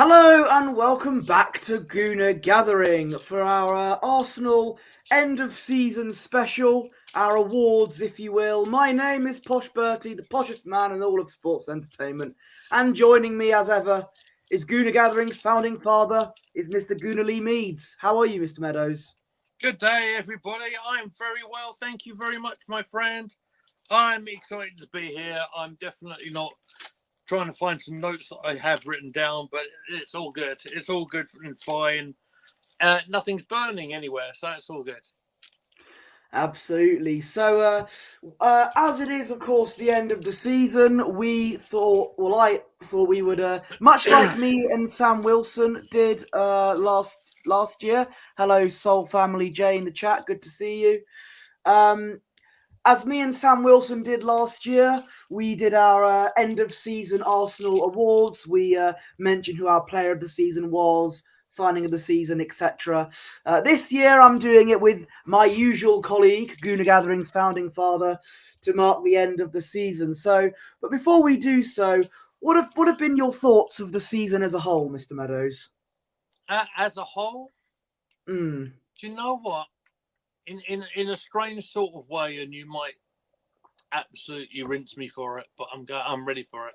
Hello and welcome back to Gooner Gathering for our Arsenal end of season special, our awards, if you will. My name is Posh Bertie, the poshest man in all of sports entertainment, and joining me as ever is Gooner Gathering's founding father, is Mr. Gooner Lee Meads. How are you, Mr. Meadows? Good day, everybody. I'm very well. Thank you very much, my friend. I'm excited to be here. I'm definitely not trying to find some notes that I have written down, but it's all good. It's all good and fine. Nothing's burning anywhere, so it's all good. Absolutely. So, as it is, of course, the end of the season, we thought, well, I thought we would, much like me and Sam Wilson did last year. Hello, Soul Family J in the chat. Good to see you. As me and Sam Wilson did last year, we did our end of season Arsenal awards. We mentioned who our player of the season was, signing of the season, etc. This year, I'm doing it with my usual colleague, Gooner Gathering's founding father, to mark the end of the season. So, but before we do so, what have been your thoughts of the season as a whole, Mr. Meadows? As a whole, do you know what? In a strange sort of way, and you might absolutely rinse me for it, but I'm ready for it.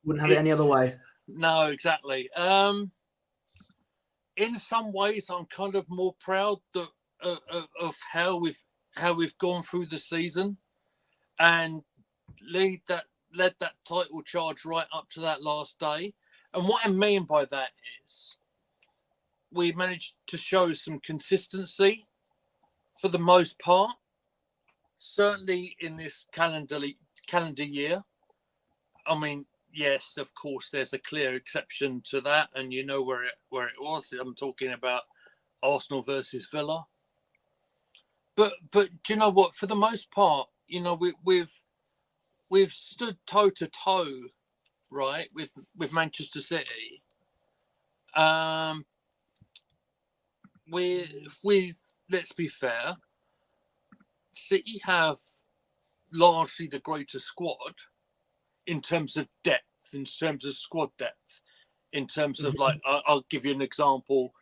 Wouldn't have it any other way. No, exactly. In some ways, I'm kind of more proud that of how we've gone through the season and led that title charge right up to that last day. And what I mean by that is we managed to show some consistency for the most part, certainly in this calendar year. I mean, yes, of course, there's a clear exception to that, and you know where it was. I'm talking about Arsenal versus Villa. But do you know what? For the most part, you know, we've stood toe to toe, right, with Manchester City. We let's be fair, City have largely the greater squad in terms of depth, in terms of squad depth, in terms of like, I'll give you an example.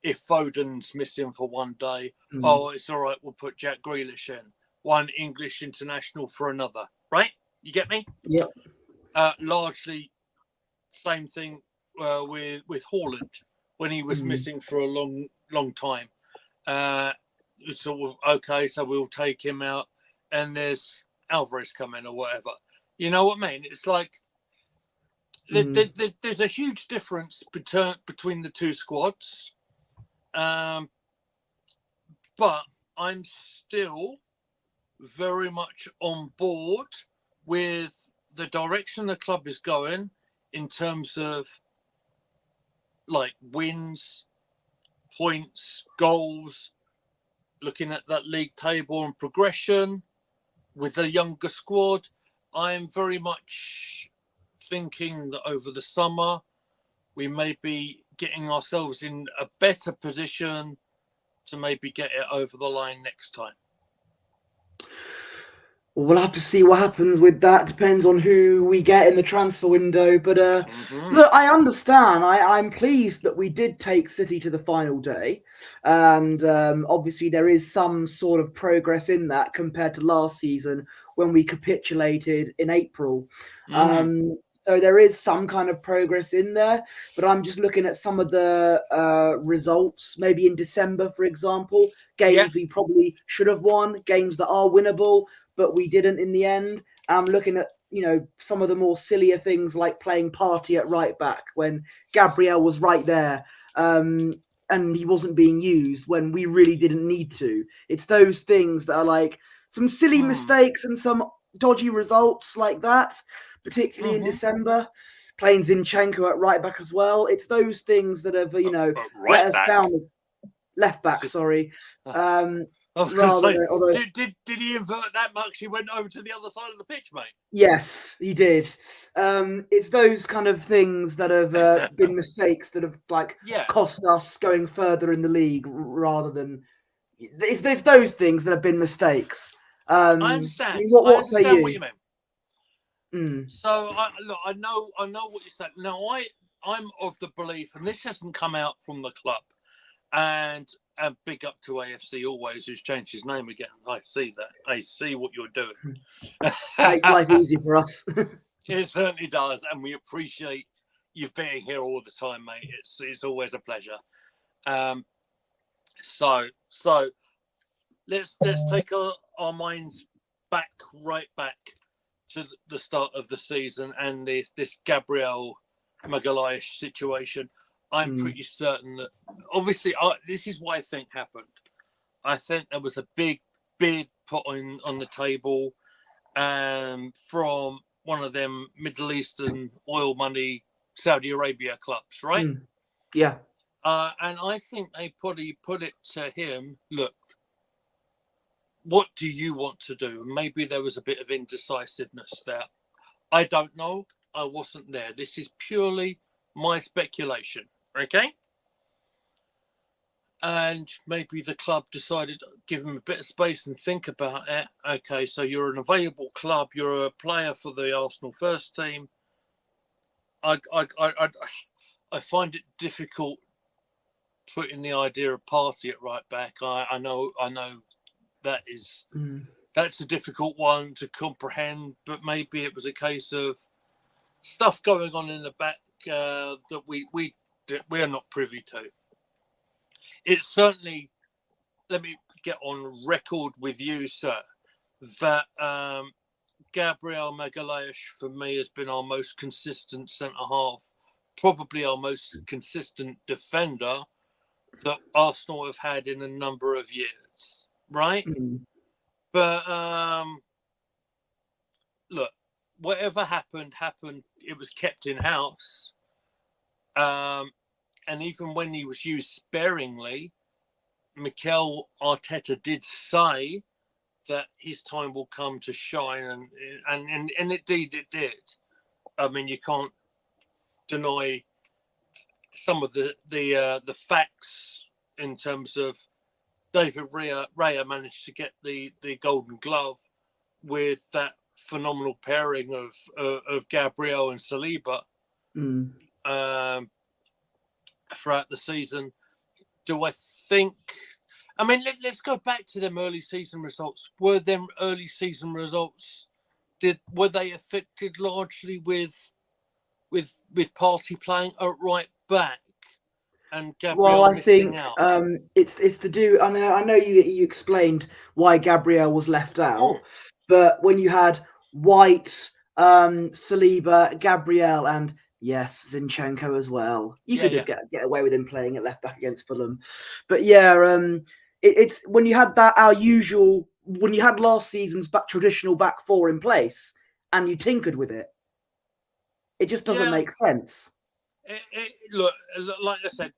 If Foden's missing for one day, oh, it's all right, we'll put Jack Grealish in. One English international for another, right? You get me? Yep. Largely, same thing with Haaland when he was missing for a long time. So okay, so we'll take him out, and there's Alvarez coming or whatever. You know what I mean? It's like there's a huge difference between the two squads, but I'm still very much on board with the direction the club is going in terms of like wins, points, goals, looking at that league table and progression with a younger squad. I'm very much thinking that over the summer we may be getting ourselves in a better position to maybe get it over the line next time. Well, we'll have to see what happens with that. Depends on who we get in the transfer window. But look, I understand. I'm pleased that we did take City to the final day. And obviously there is some sort of progress in that compared to last season when we capitulated in April. So there is some kind of progress in there. But I'm just looking at some of the results, maybe in December, for example. Games we probably should have won, games that are winnable, but we didn't in the end. I'm looking at, you know, some of the more sillier things like playing Partey at right back when Gabriel was right there and he wasn't being used when we really didn't need to. It's those things that are like some silly mistakes and some dodgy results like that, particularly in December. Playing Zinchenko at right back as well. It's those things that have, you know, let us down. Left back, sorry. Although, did he invert that much? He went over to the other side of the pitch, mate. Yes, he did. It's those kind of things that have been mistakes that have cost us going further in the league, rather than there's those things that have been mistakes. I understand. What say you? What you mean. So I know what you're saying. Now I'm of the belief, and this hasn't come out from the club, and big up to AFC always, who's changed his name again. I see that. I see what you're doing. Makes life easy for us. It certainly does, and we appreciate you being here all the time, mate. It's always a pleasure. So let's take our minds right back to the start of the season and this Gabriel Magalhaes situation. I'm pretty certain that, obviously, this is what I think happened. I think there was a big bid put on the table from one of them Middle Eastern oil money Saudi Arabia clubs, right? Yeah. And I think they put it to him, look, what do you want to do? Maybe there was a bit of indecisiveness there. I don't know. I wasn't there. This is purely my speculation, okay? And maybe the club decided to give him a bit of space and think about it. Okay, so you're an available club. You're a player for the Arsenal first team. I find it difficult putting the idea of Partey at right back. I know that is that's a difficult one to comprehend, but maybe it was a case of stuff going on in the back that we're not privy to. It's certainly, let me get on record with you, sir, that Gabriel Magalhaes for me has been our most consistent centre half, probably our most consistent defender that Arsenal have had in a number of years, right? But look, whatever happened. It was kept in house, and even when he was used sparingly, Mikel Arteta did say that his time will come to shine, and indeed it did. I mean, you can't deny some of the facts in terms of David Raya managed to get the Golden Glove with that phenomenal pairing of Gabriel and Saliba throughout the season. Do I think? I mean, let's go back to them early season results. Were them early season results? Were they affected largely with Partey playing at right back and Gabriel missing out? It's to do. I know you explained why Gabriel was left out, but when you had White, Saliba, Gabriel, and yes, Zinchenko as well, you could get away with him playing at left back against Fulham. But it's when you had when you had last season's traditional back four in place and you tinkered with it, it just doesn't make sense. Look, like I said,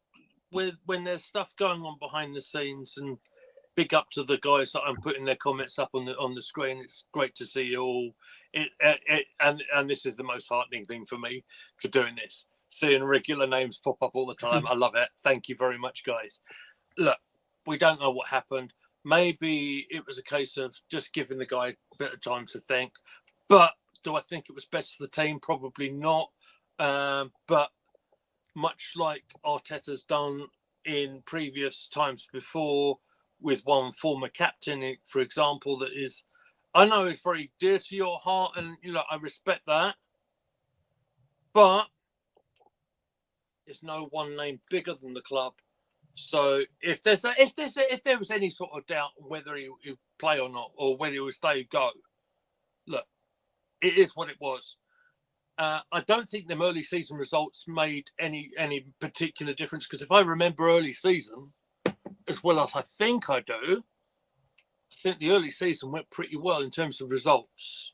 when there's stuff going on behind the scenes, and big up to the guys that I'm putting their comments up on the screen. It's great to see you all. And this is the most heartening thing for me for doing this. Seeing regular names pop up all the time. I love it. Thank you very much, guys. Look, we don't know what happened. Maybe it was a case of just giving the guy a bit of time to think. But do I think it was best for the team? Probably not. But much like Arteta's done in previous times before, with one former captain, for example, that is, I know is very dear to your heart, and I respect that. But there's no one name bigger than the club. So if there was any sort of doubt on whether he would play or not, or whether he would stay or go, look, it is what it was. I don't think them early season results made any particular difference, because if I remember early season, as well as I think I do, I think the early season went pretty well in terms of results.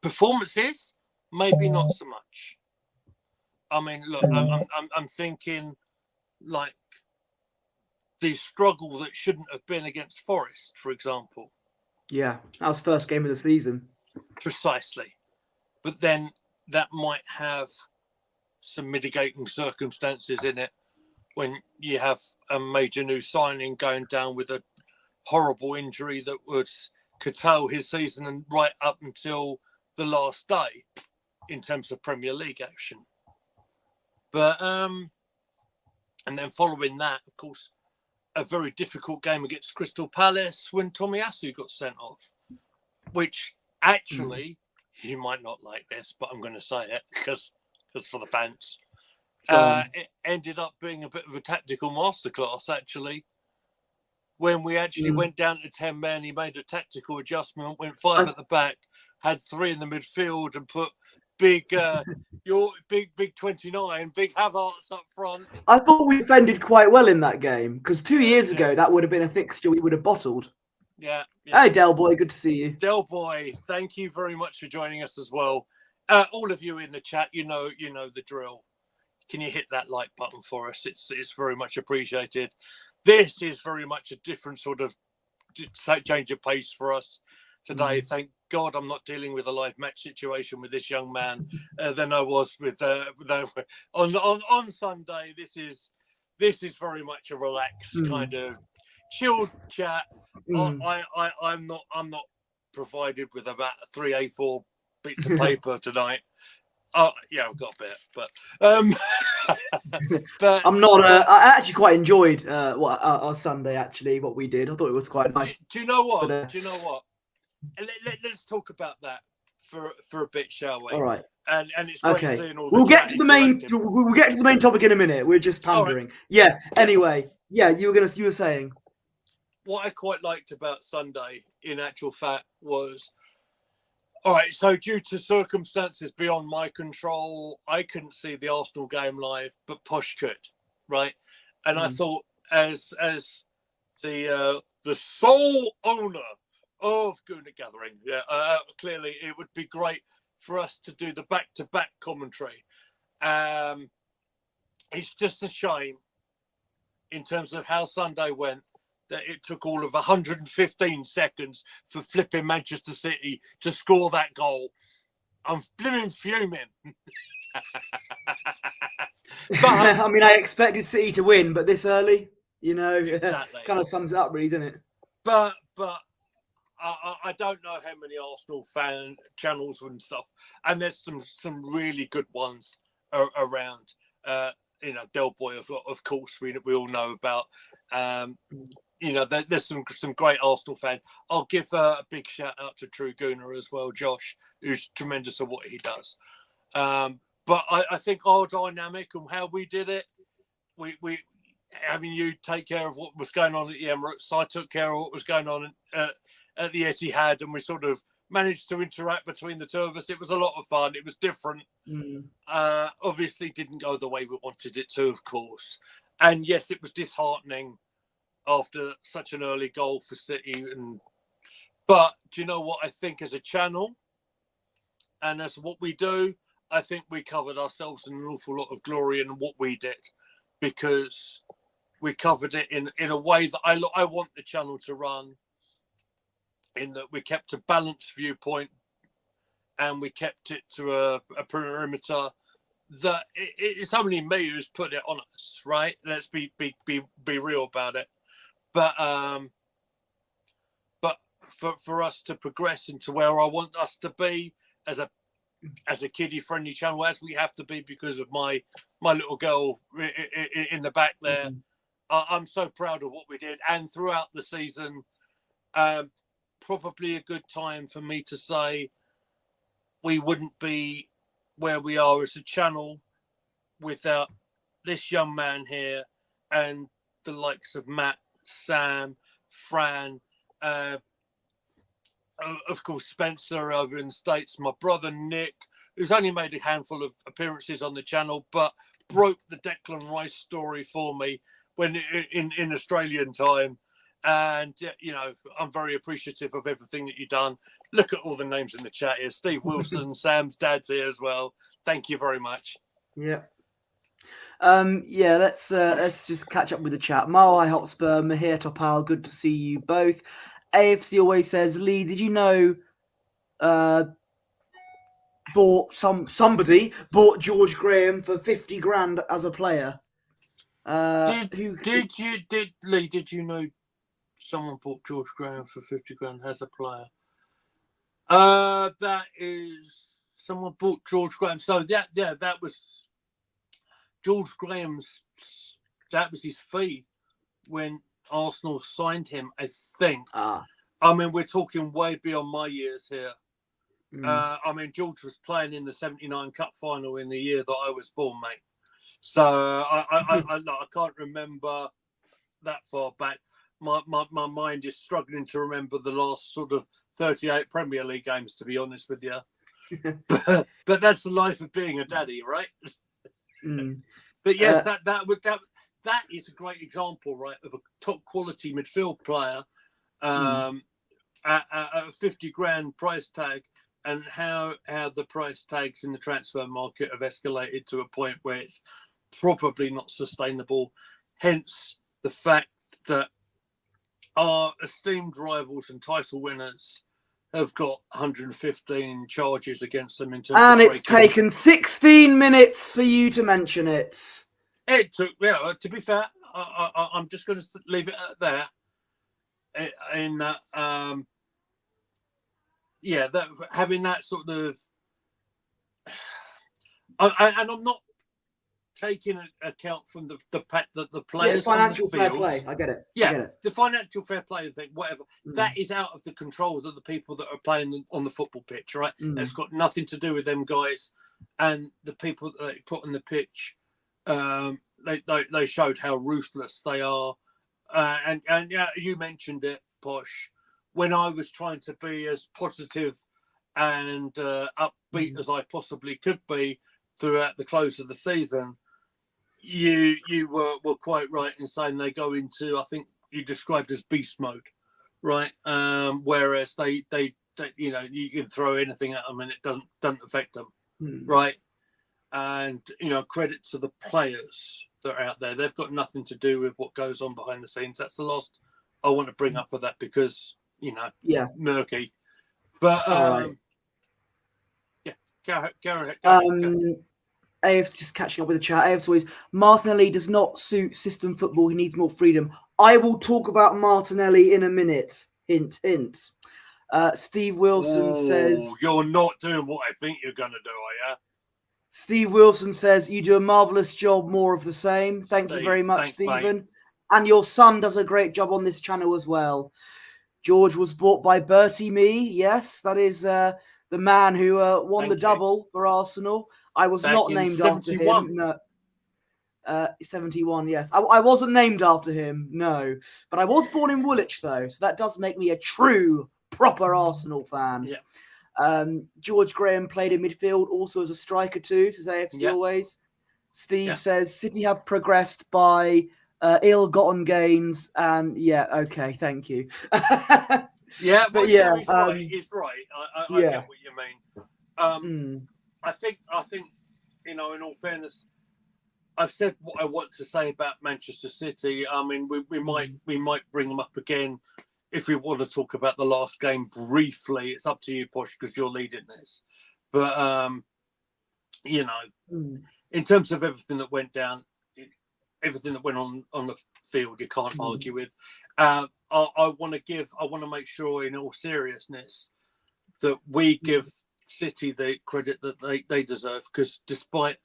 Performances, maybe not so much. I mean, look, I'm thinking like the struggle that shouldn't have been against Forest, for example. Yeah, that was first game of the season. Precisely. But then that might have some mitigating circumstances in it when you have a major new signing going down with a horrible injury that would curtail his season and right up until the last day in terms of Premier League action. But and then following that, of course, a very difficult game against Crystal Palace when Tomiyasu got sent off, which actually, you might not like this, but I'm going to say it because for the pants. It ended up being a bit of a tactical masterclass, actually. When we actually went down to 10 men, he made a tactical adjustment, went 5 at the back, had 3 in the midfield, and put big 29, big Havertz up front. I thought we defended quite well in that game because 2 years ago that would have been a fixture we would have bottled. Yeah. Hey, Del Boy, good to see you. Del Boy, thank you very much for joining us as well. All of you in the chat, you know the drill. Can you hit that like button for us? It's very much appreciated. This is very much a different sort of change of pace for us today. Thank God I'm not dealing with a live match situation with this young man than I was with on Sunday. This is very much a relaxed kind of chilled chat. I'm not provided with about 3 A4 bits of paper tonight. Oh yeah, I've got a bit, but I'm not. I actually quite enjoyed our Sunday. Actually, what we did, I thought it was quite nice. Do you know what? Let's talk about that for a bit, shall we? All right. And it's great seeing all. We'll get to the main. We'll get to the main topic in a minute. We're just pandering. Right. Yeah. Anyway, you were saying. What I quite liked about Sunday, in actual fact, was. All right, so due to circumstances beyond my control, I couldn't see the Arsenal game live, but Posh could, right? And I thought, as the sole owner of Gooner Gathering, clearly it would be great for us to do the back-to-back commentary. It's just a shame, in terms of how Sunday went, that it took all of 115 seconds for flipping Manchester City to score that goal. I'm blimmin' fuming. But I mean, I expected City to win, but this early, exactly. kind of sums it up, really, doesn't it? But I don't know how many Arsenal fan channels and stuff, and there's some really good ones around. Del Boy, of course, we all know about. There's some great Arsenal fans. I'll give a big shout out to True Gooner as well, Josh, who's tremendous at what he does. But I think our dynamic and how we did it, we having you take care of what was going on at the Emirates, I took care of what was going on at the Etihad, and we sort of managed to interact between the two of us. It was a lot of fun. It was different. Obviously didn't go the way we wanted it to, of course. And yes, it was disheartening after such an early goal for City. But do you know what? I think as a channel and as what we do, I think we covered ourselves in an awful lot of glory in what we did, because we covered it in a way that I want the channel to run, in that we kept a balanced viewpoint and we kept it to a perimeter that it's only me who's put it on us, right? Let's be real about it. But for us to progress into where I want us to be as a kiddie friendly channel, as we have to be because of my little girl in the back there, I'm so proud of what we did. And throughout the season, probably a good time for me to say we wouldn't be where we are as a channel without this young man here and the likes of Matt, Sam, Fran, of course Spencer over in the States, my brother Nick, who's only made a handful of appearances on the channel but broke the Declan Rice story for me when in Australian time. And I'm very appreciative of everything that you've done. Look at all the names in the chat here. Steve Wilson, Sam's dad's here as well. Thank you very much. Yeah. Let's just catch up with the chat. Marwai Hotspur, Mahir Topal, good to see you both. AFC always says, Lee, did you know somebody bought George Graham for 50 grand as a player? Did you know someone bought George Graham for 50 grand as a player? That is, someone bought George Graham. So that was George Graham's, that was his fee when Arsenal signed him, I think. I mean, we're talking way beyond my years here. I mean, George was playing in the '79 Cup final in the year that I was born, mate. So I can't remember that far back. My mind is struggling to remember the last sort of 38 Premier League games, to be honest with you. but that's the life of being a daddy, right? But yes, that is a great example, right, of a top quality midfield player at a 50 grand price tag, and how the price tags in the transfer market have escalated to a point where it's probably not sustainable. Hence the fact that our esteemed rivals and title winners have got 115 charges against them in terms and of it's taken 16 minutes for you to mention it. It took, to be fair, I'm just going to leave it at there. In that, that having that sort of, and I'm not taking account from the players financial on the field. fair play. I get it. Yeah, I get it. The financial fair play thing, whatever, that is out of the controls of the people that are playing on the football pitch, right? It's got nothing to do with them guys, and the people that they put on the pitch. They showed how ruthless they are, and yeah, you mentioned it, Posh. When I was trying to be as positive and upbeat as I possibly could be throughout the close of the season, you were quite right in saying they go into, I think you described as beast mode, right? Whereas they you can throw anything at them and it doesn't affect them, right? And credit to the players that are out there. They've got nothing to do with what goes on behind the scenes. That's the last I want to bring up with that, because murky. But go ahead. AF's just catching up with the chat. AF's always, Martinelli does not suit system football. He needs more freedom. I will talk about Martinelli in a minute. Hint, hint. Steve Wilson says, you're not doing what I think you're going to do, are you? Steve Wilson says, you do a marvellous job, more of the same. Thank you very much, Stephen. Mate. And your son does a great job on this channel as well. George was bought by Bertie Me. Yes, that is the man who won the double for Arsenal. I was not named 71. After him. No. 71, yes. I wasn't named after him, no. But I was born in Woolwich, though, so that does make me a true, proper Arsenal fan. Yeah. George Graham played in midfield, also as a striker too, says AFC always. Steve says City have progressed by ill-gotten gains, and okay, thank you. Yeah, but he's right. He's right. I get what you mean. I think in all fairness, I've said what I want to say about Manchester City. I mean, we might bring them up again if we want to talk about the last game briefly. It's up to you, Posh, because you're leading this. But in terms of everything that went down, everything that went on the field, you can't argue with. I want to make sure, in all seriousness, that we give City the credit that they deserve, because despite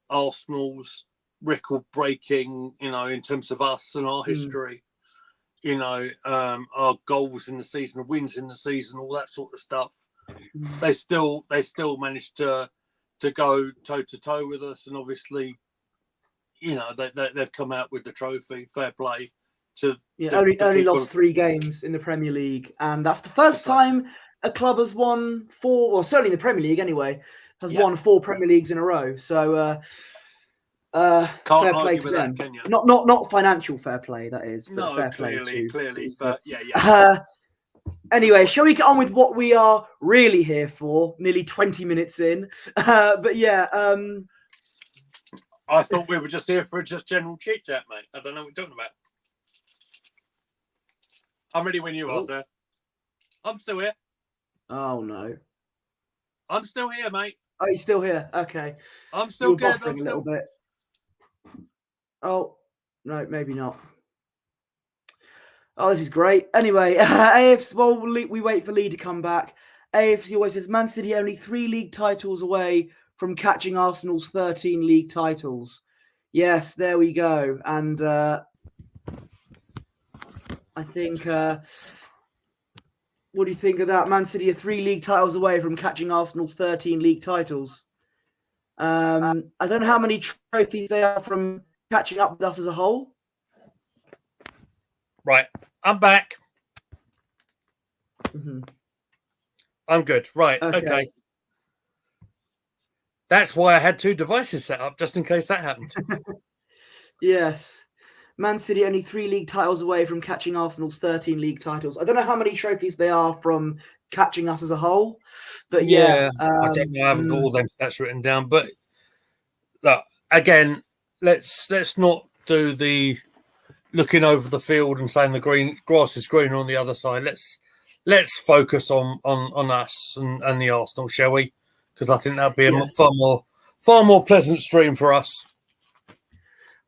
Arsenal's record-breaking, in terms of us and our history, our goals in the season, wins in the season, all that sort of stuff, they still managed to go toe to toe with us, and obviously, they've come out with the trophy. Fair play to only lost 3 games in the Premier League, and that's the first time a club has won 4, or certainly in the Premier League anyway, has won 4 Premier Leagues in a row. So can't fair play argue to with them. that, can you? Not financial fair play, that is, but no, fair clearly, play but yeah. Anyway, shall we get on with what we are really here for? Nearly 20 minutes in, but I thought we were just here for just general chit chat, mate. I don't know what you're talking about. I'm ready when you are, sir. I'm still here. Oh no. I'm still here, mate. Oh, you're still here? Okay. I'm still good. I'm still a little bit. Oh, no, maybe not. Oh, this is great. Anyway, AFC, we wait for Lee to come back. AFC always says Man City only 3 league titles away from catching Arsenal's 13 league titles. Yes, there we go. And I think, what do you think of that? Man City are 3 league titles away from catching Arsenal's 13 league titles. I don't know how many trophies they are from catching up with us as a whole. Right, I'm back. Mm-hmm. I'm good. Right, okay. That's why I had 2 devices set up, just in case that happened. Yes. Man City only 3 league titles away from catching Arsenal's 13 league titles. I don't know how many trophies they are from catching us as a whole, but yeah. I don't know. I haven't got all them stats written down, but look, again, let's not do the looking over the field and saying the grass is greener on the other side. Let's focus on us and the Arsenal, shall we? Because I think that'd be a far more pleasant stream for us.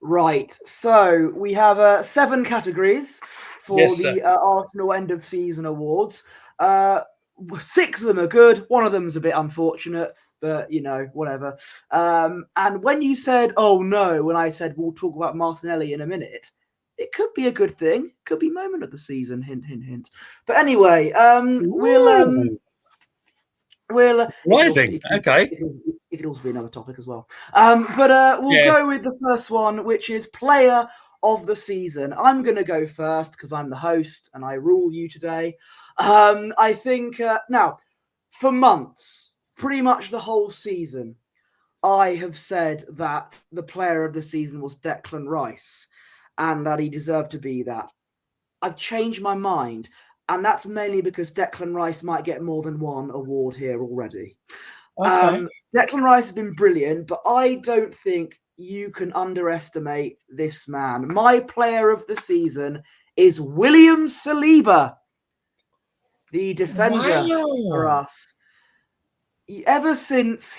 Right. So we have 7 categories for the Arsenal end of season awards. 6 of them are good. One of them is a bit unfortunate, but whatever. And when you said, "Oh no," when I said we'll talk about Martinelli in a minute, it could be a good thing. Could be moment of the season. Hint, hint, hint. But anyway, we'll rising. Okay. It could also be another topic as well. But we'll go with the first one, which is player of the season. I'm going to go first because I'm the host and I rule you today. I think now, for months, pretty much the whole season, I have said that the player of the season was Declan Rice and that he deserved to be that. I've changed my mind, and that's mainly because Declan Rice might get more than one award here already. Okay. Declan Rice has been brilliant, but I don't think you can underestimate this man. My player of the season is William Saliba, the defender for us. Ever since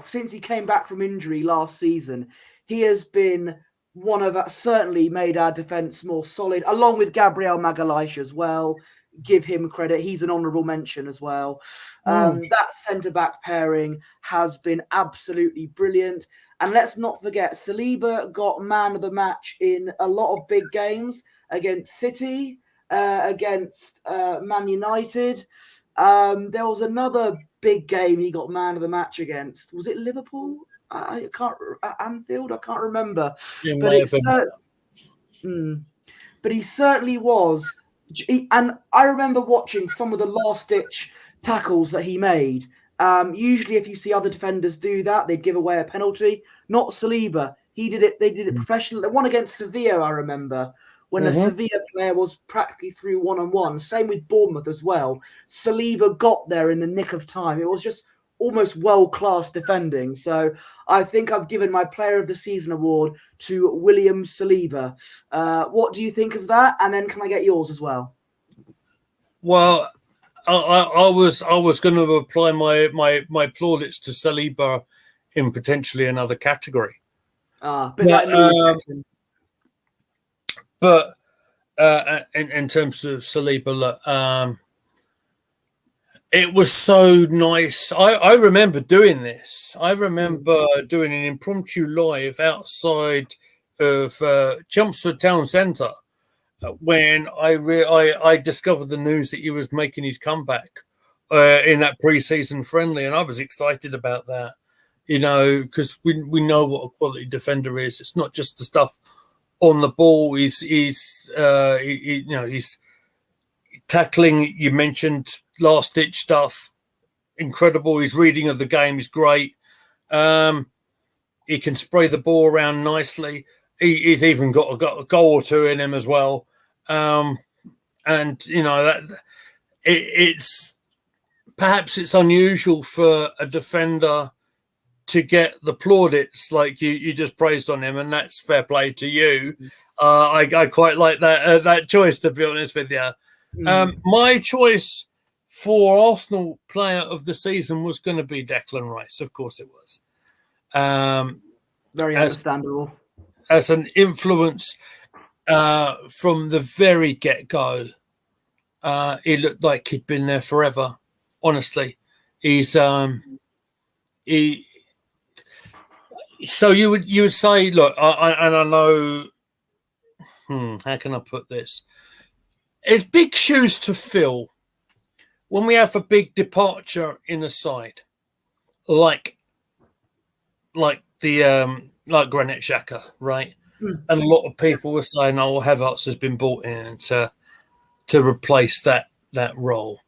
since he came back from injury last season, he has been one of us, certainly made our defence more solid, along with Gabriel Magalhaes as well. Give him credit. He's an honourable mention as well. That centre-back pairing has been absolutely brilliant. And let's not forget, Saliba got man of the match in a lot of big games against City, against Man United. There was another big game he got man of the match against. Was it Liverpool? I can't. Anfield? I can't remember. But he certainly was. And I remember watching some of the last-ditch tackles that he made. Usually, if you see other defenders do that, they'd give away a penalty. Not Saliba. He did it. They did it professionally. One against Sevilla, I remember, when a Sevilla player was practically through one-on-one. Same with Bournemouth as well. Saliba got there in the nick of time. It was just almost world-class defending. So I think I've given my Player of the Season award to William Saliba. What do you think of that? And then can I get yours as well? Well, I was going to apply my plaudits to Saliba in potentially another category. But in terms of Saliba, look, it was so nice. I remember doing this. I remember doing an impromptu live outside of Chelmsford Town Centre when I discovered the news that he was making his comeback in that pre-season friendly, and I was excited about that. Because we know what a quality defender is. It's not just the stuff on the ball. He's tackling. You mentioned last-ditch stuff, incredible. His reading of the game is great. He can spray the ball around nicely. He's even got a goal or two in him as well. And that it's perhaps it's unusual for a defender to get the plaudits like you just praised on him, and that's fair play to you. I quite like that choice, to be honest with you. My choice for Arsenal player of the season was going to be Declan Rice. Of course it was. Very understandable. As an influence from the very get-go, he looked like he'd been there forever. Honestly, he's So you would say, look, I know. How can I put this? It's big shoes to fill when we have a big departure in the side, like Granit Xhaka, right? And a lot of people were saying, "Oh, Havertz has been brought in to replace that role."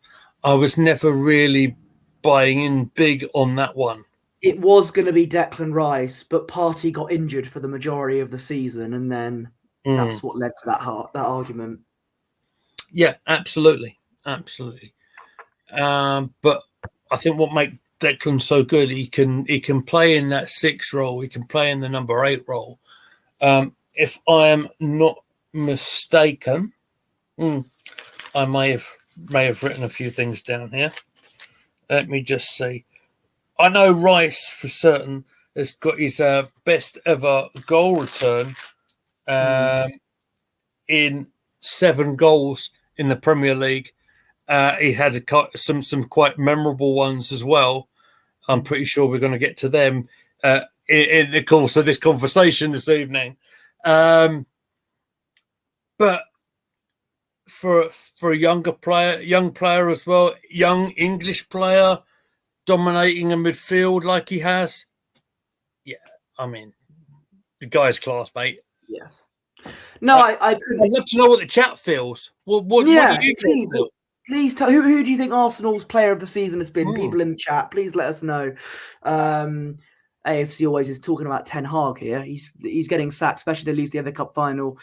I was never really buying in big on that one. It was going to be Declan Rice, but Partey got injured for the majority of the season, and then that's what led to that argument. Yeah, absolutely. But I think what makes Declan so good, he can play in that 6 role, he can play in the number 8 role. If I am not mistaken, I may have written a few things down here. Let me just see. I know Rice for certain has got his best ever goal return in 7 goals in the Premier League. He had some quite memorable ones as well. I'm pretty sure we're going to get to them in the course of this conversation this evening. But for a young player as well, young English player dominating a midfield like he has, yeah, I mean, the guy's class, mate. Yeah. No, I couldn't. I'd love to know what the chat feels. What do you feel? Please tell who do you think Arsenal's player of the season has been? People in the chat, please let us know. AFC always is talking about Ten Hag here. He's getting sacked, especially they lose the FA Cup final.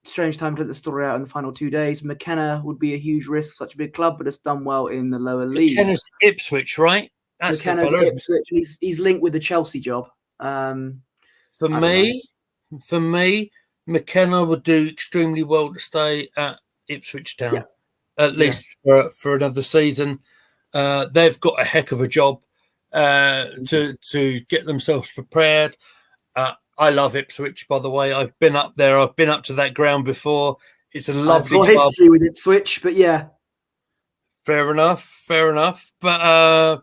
Strange time to let the story out in the final 2 days. McKenna would be a huge risk, such a big club, but has done well in the lower league. McKenna's Ipswich, right? That's McKenna's Ipswich. He's linked with the Chelsea job. For me, McKenna would do extremely well to stay at Ipswich Town, at least for another season. They've got a heck of a job to get themselves prepared. I love Ipswich, by the way. I've been up there. I've been up to that ground before. It's a lovely club. History with Ipswich, but yeah. Fair enough. But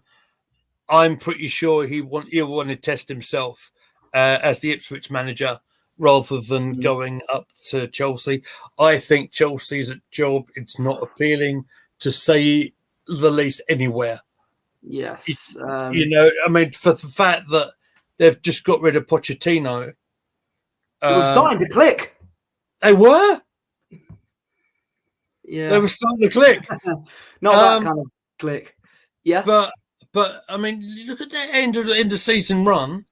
I'm pretty sure he'll want to test himself as the Ipswich manager rather than going up to Chelsea. I think Chelsea's job, it's not appealing to say the least anywhere. Yes. I mean, for the fact that they've just got rid of Pochettino. It was starting to click. They were? Yeah. They were starting to click. Not that kind of click. Yeah. But I mean, look at that end of season run.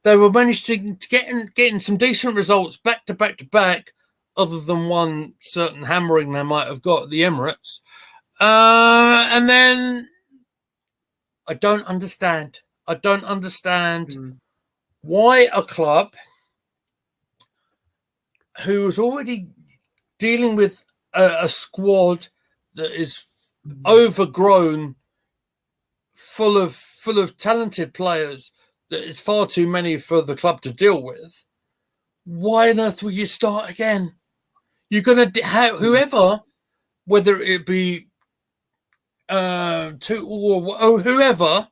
They were managed to getting some decent results back to back, other than one certain hammering they might have got at the Emirates. And then I don't understand. Why a club who was already dealing with a squad that is overgrown, full of talented players, that is far too many for the club to deal with. Why on earth will you start again? You're going to have whoever, whether it be or whoever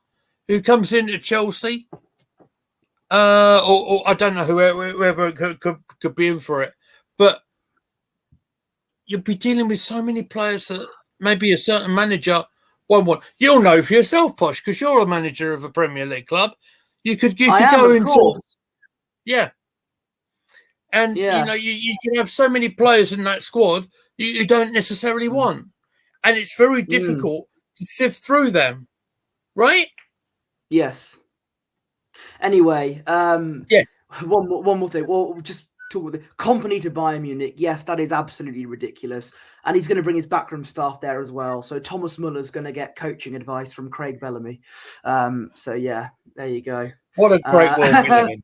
who comes into Chelsea, or I don't know whoever could be in for it, but you'll be dealing with so many players that maybe a certain manager won't want. You'll know for yourself, Posh, because you're a manager of a Premier League club. You could go into, and you know you can have so many players in that squad you don't necessarily want, and it's very difficult to sift through them, right? Yes. Anyway, one more thing. Well, we'll just talk about the company to Bayern Munich. Yes, that is absolutely ridiculous, and he's going to bring his backroom staff there as well. So Thomas Muller's going to get coaching advice from Craig Bellamy. So yeah, there you go. What a great world we live in.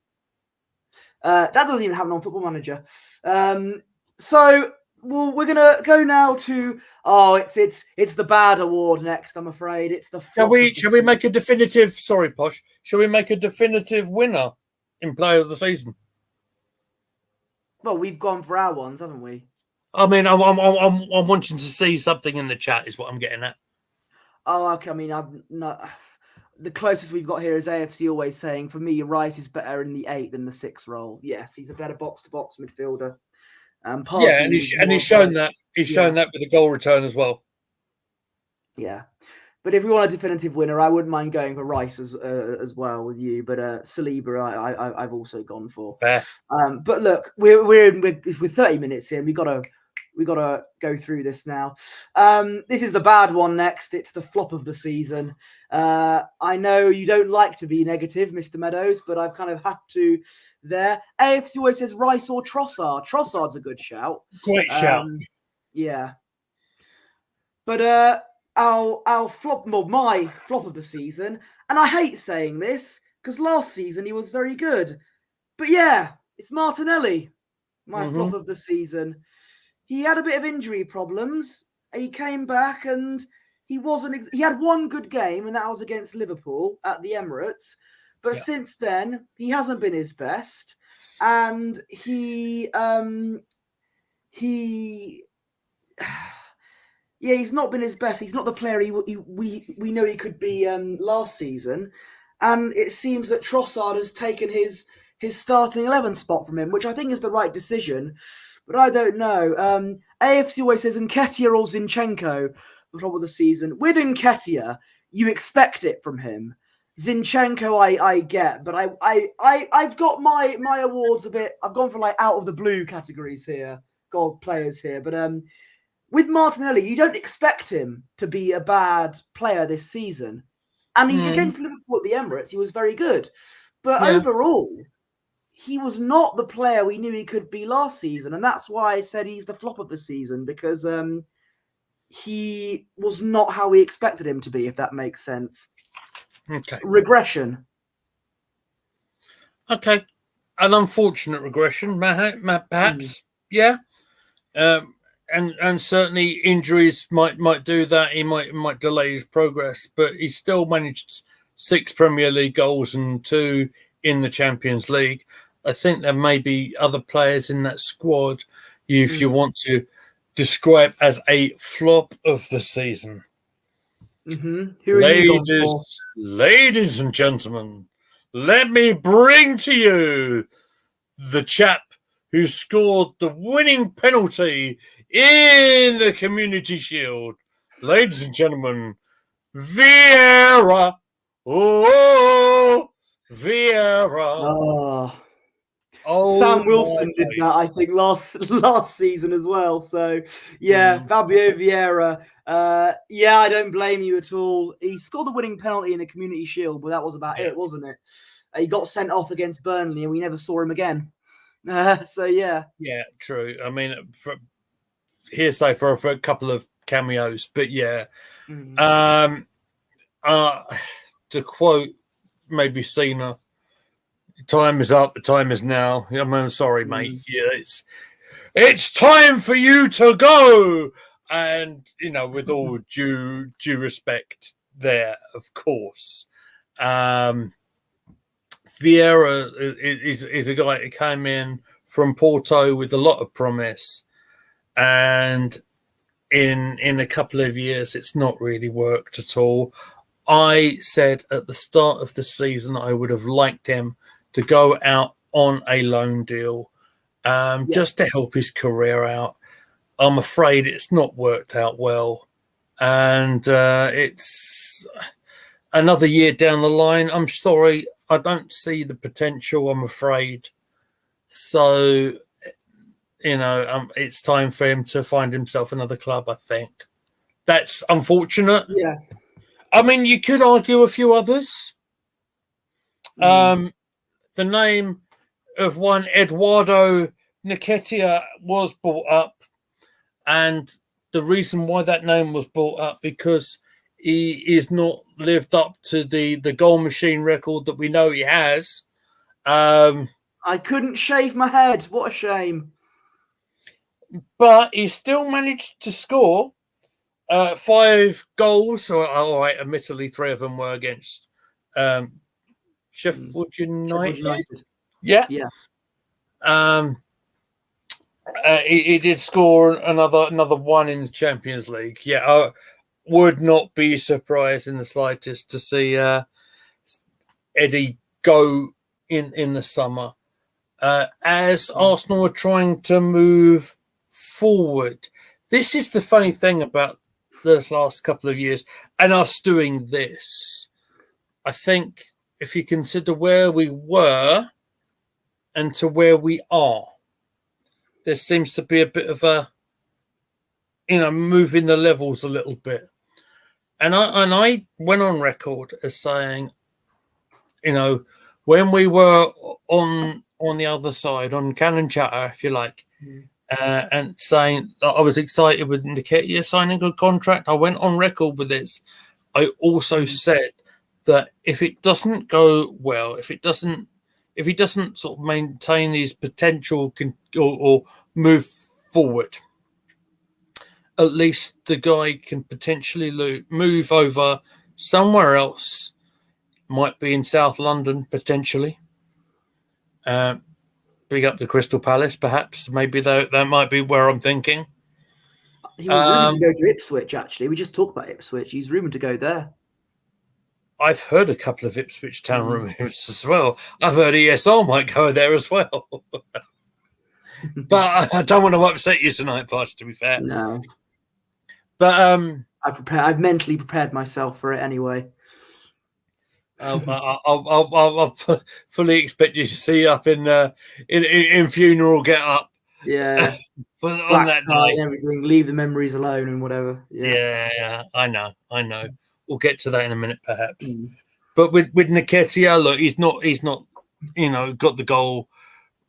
That doesn't even happen on Football Manager. So we're gonna go now to it's the bad award next. I'm afraid it's the. Shall we make a definitive? Sorry, Posh. Shall we make a definitive winner in Player of the Season? Well, we've gone for our ones, haven't we? I mean, I'm wanting to see something in the chat. Is what I'm getting at. Oh, okay. I mean, I'm not. the closest we've got here is AFC always saying, for me, Rice is better in the 8 than the 6 role. Yes, he's a better box-to-box midfielder. Yeah, and he's shown that. He's shown that with the goal return as well. Yeah. But if we want a definitive winner, I wouldn't mind going for Rice as well with you. But Saliba, I've also gone for. Fair. But look, we're 30 minutes in. We gotta go through this now. This is the bad one next. It's the flop of the season. I know you don't like to be negative, Mr. Meadows, but I've kind of had to there. AFC always says Rice or Trossard. Trossard's a good shout. Great shout. Yeah. But our flop, well, my flop of the season, and I hate saying this because last season he was very good. But yeah, it's Martinelli, my flop of the season. He had a bit of injury problems. He came back and he wasn't. He had one good game, and that was against Liverpool at the Emirates. But since then, he hasn't been his best, and he's not been his best. He's not the player we know he could be last season, and it seems that Trossard has taken his starting 11 spot from him, which I think is the right decision. But I don't know. AFC always says Nketiah or Zinchenko for top of the season. With Nketiah, you expect it from him. Zinchenko, I get, but I've got my awards a bit. I've gone for like out of the blue categories here, gold players here. But with Martinelli, you don't expect him to be a bad player this season. And against Liverpool at the Emirates, he was very good. But overall, he was not the player we knew he could be last season. And that's why I said he's the flop of the season, because he was not how we expected him to be, if that makes sense. Okay. Regression. Okay. An unfortunate regression, perhaps. Yeah. And certainly injuries might do that. He might delay his progress, but he still managed 6 Premier League goals and 2 in the Champions League. I think there may be other players in that squad if you want to describe as a flop of the season. Who are you going for? Ladies and gentlemen, let me bring to you the chap who scored the winning penalty in the Community Shield. Ladies and gentlemen, Vieira. Oh, Vieira. Oh, Sam Wilson did that, I think, last season as well. So, yeah, Fabio Vieira. I don't blame you at all. He scored the winning penalty in the Community Shield, but that was about it, wasn't it? He got sent off against Burnley, and we never saw him again. Yeah, true. I mean, hearsay for a couple of cameos, but yeah. To quote maybe Cena, time is up, the time is now. I'm sorry, mate. Yeah, it's time for you to go. And with all due respect there, of course. Vieira is a guy who came in from Porto with a lot of promise, and in a couple of years it's not really worked at all. I said at the start of the season I would have liked him to go out on a loan deal just to help his career out. I'm afraid it's not worked out well, and it's another year down the line. I'm sorry, I don't see the potential, I'm afraid. So, it's time for him to find himself another club, I think. That's unfortunate. Yeah. I mean, you could argue a few others. The name of one Eduardo Nketiah was brought up, and the reason why that name was brought up because he is not lived up to the goal machine record that we know he has. I couldn't shave my head. What a shame. But he still managed to score 5 goals. So, all right, admittedly, 3 of them were against Sheffield United. Yeah. He did score another one in the Champions League. Yeah, I would not be surprised in the slightest to see Eddie go in the summer. As Arsenal are trying to move forward. This is the funny thing about this last couple of years and us doing this. I think if you consider where we were and to where we are, there seems to be a bit of a, moving the levels a little bit. And I went on record as saying, when we were on the other side, on Cannon Chatter, if you like, and saying that I was excited with Nketiah signing a contract, I went on record with this. I also said that if it doesn't go well, if he doesn't sort of maintain his potential or move forward, at least the guy can potentially move over somewhere else. Might be in South London, potentially. Big up the Crystal Palace, perhaps. Maybe that might be where I'm thinking. He was rumoured to go to Ipswich, actually. We just talked about Ipswich. He's rumoured to go there. I've heard a couple of Ipswich Town rumours as well. I've heard ESR might go there as well. But I don't want to upset you tonight, Posh, to be fair. No. But I've mentally prepared myself for it anyway. I'll fully expect you to see up in funeral get up. Yeah. on that tie day. and everything. Leave the memories alone and whatever. Yeah, I know. We'll get to that in a minute, perhaps. But with Nketiah, look, he's not got the goal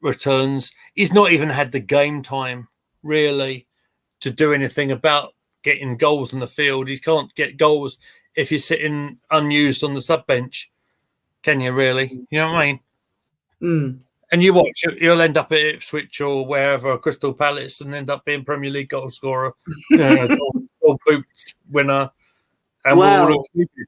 returns. He's not even had the game time really to do anything about getting goals on the field. He can't get goals if you're sitting unused on the sub bench, can you really? You know what I mean? And you watch, you'll end up at Ipswich or wherever, Crystal Palace, and end up being Premier League goal scorer, goal boot winner, and we'll all look stupid.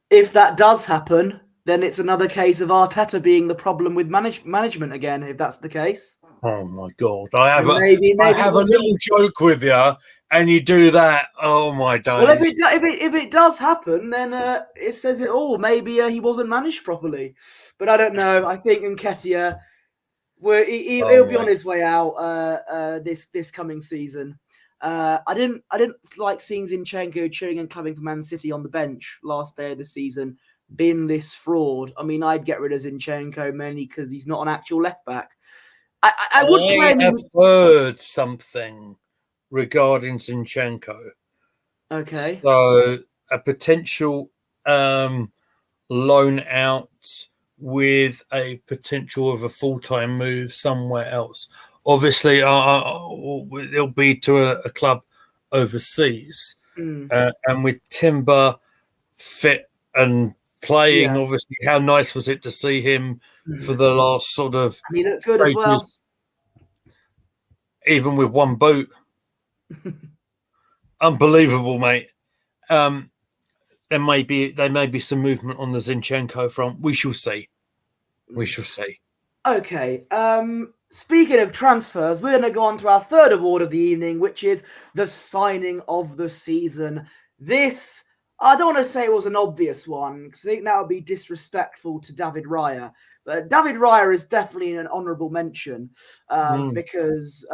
If that does happen, then it's another case of Arteta being the problem with management again, if that's the case. Oh, my God. I have a little joke with you, and you do that. Oh, my days. Well, if it does happen, then it says it all. Maybe he wasn't managed properly. But I don't know. I think Nketiah, he'll be on his way out this coming season. I didn't like seeing Zinchenko cheering and clapping for Man City on the bench last day of the season, being this fraud. I mean, I'd get rid of Zinchenko mainly because he's not an actual left back. I would claim have heard something regarding Zinchenko. Okay. So a potential loan out with a potential of a full-time move somewhere else. Obviously, it'll be to a club overseas. And with Timber fit and playing, obviously, how nice was it to see him for the last sort of he looked good as well. Even with one boot. Unbelievable, mate. There may be some movement on the Zinchenko front. We shall see. Okay. Speaking of transfers, we're going to go on to our third award of the evening, which is the signing of the season. This, I don't want to say it was an obvious one, because I think that would be disrespectful to David Raya. But David Raya is definitely an honourable mention because,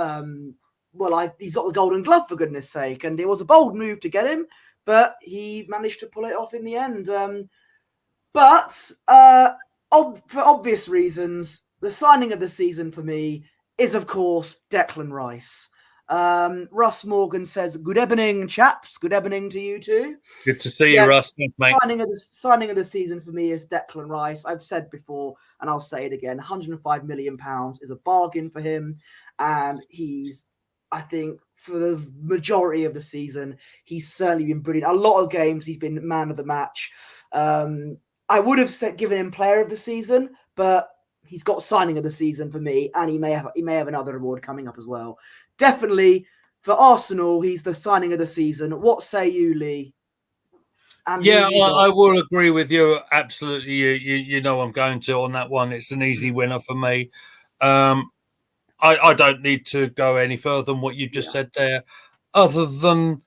he's got the Golden Glove, for goodness sake, and it was a bold move to get him, but he managed to pull it off in the end. For obvious reasons, the signing of the season for me is, of course, Declan Rice. Russ Morgan says, "Good evening, chaps. Good evening to you too." Good to see you, Russ, mate. Signing of the season for me is Declan Rice. I've said before, and I'll say it again: £105 million is a bargain for him, and I think for the majority of the season, he's certainly been brilliant. A lot of games, he's been man of the match. I would have given him player of the season, but he's got signing of the season for me, and he may have another award coming up as well. Definitely for Arsenal, he's the signing of the season. What say you, Lee? I will agree with you absolutely. You know I'm going to on that one. It's an easy winner for me. I don't need to go any further than what you just said there, other than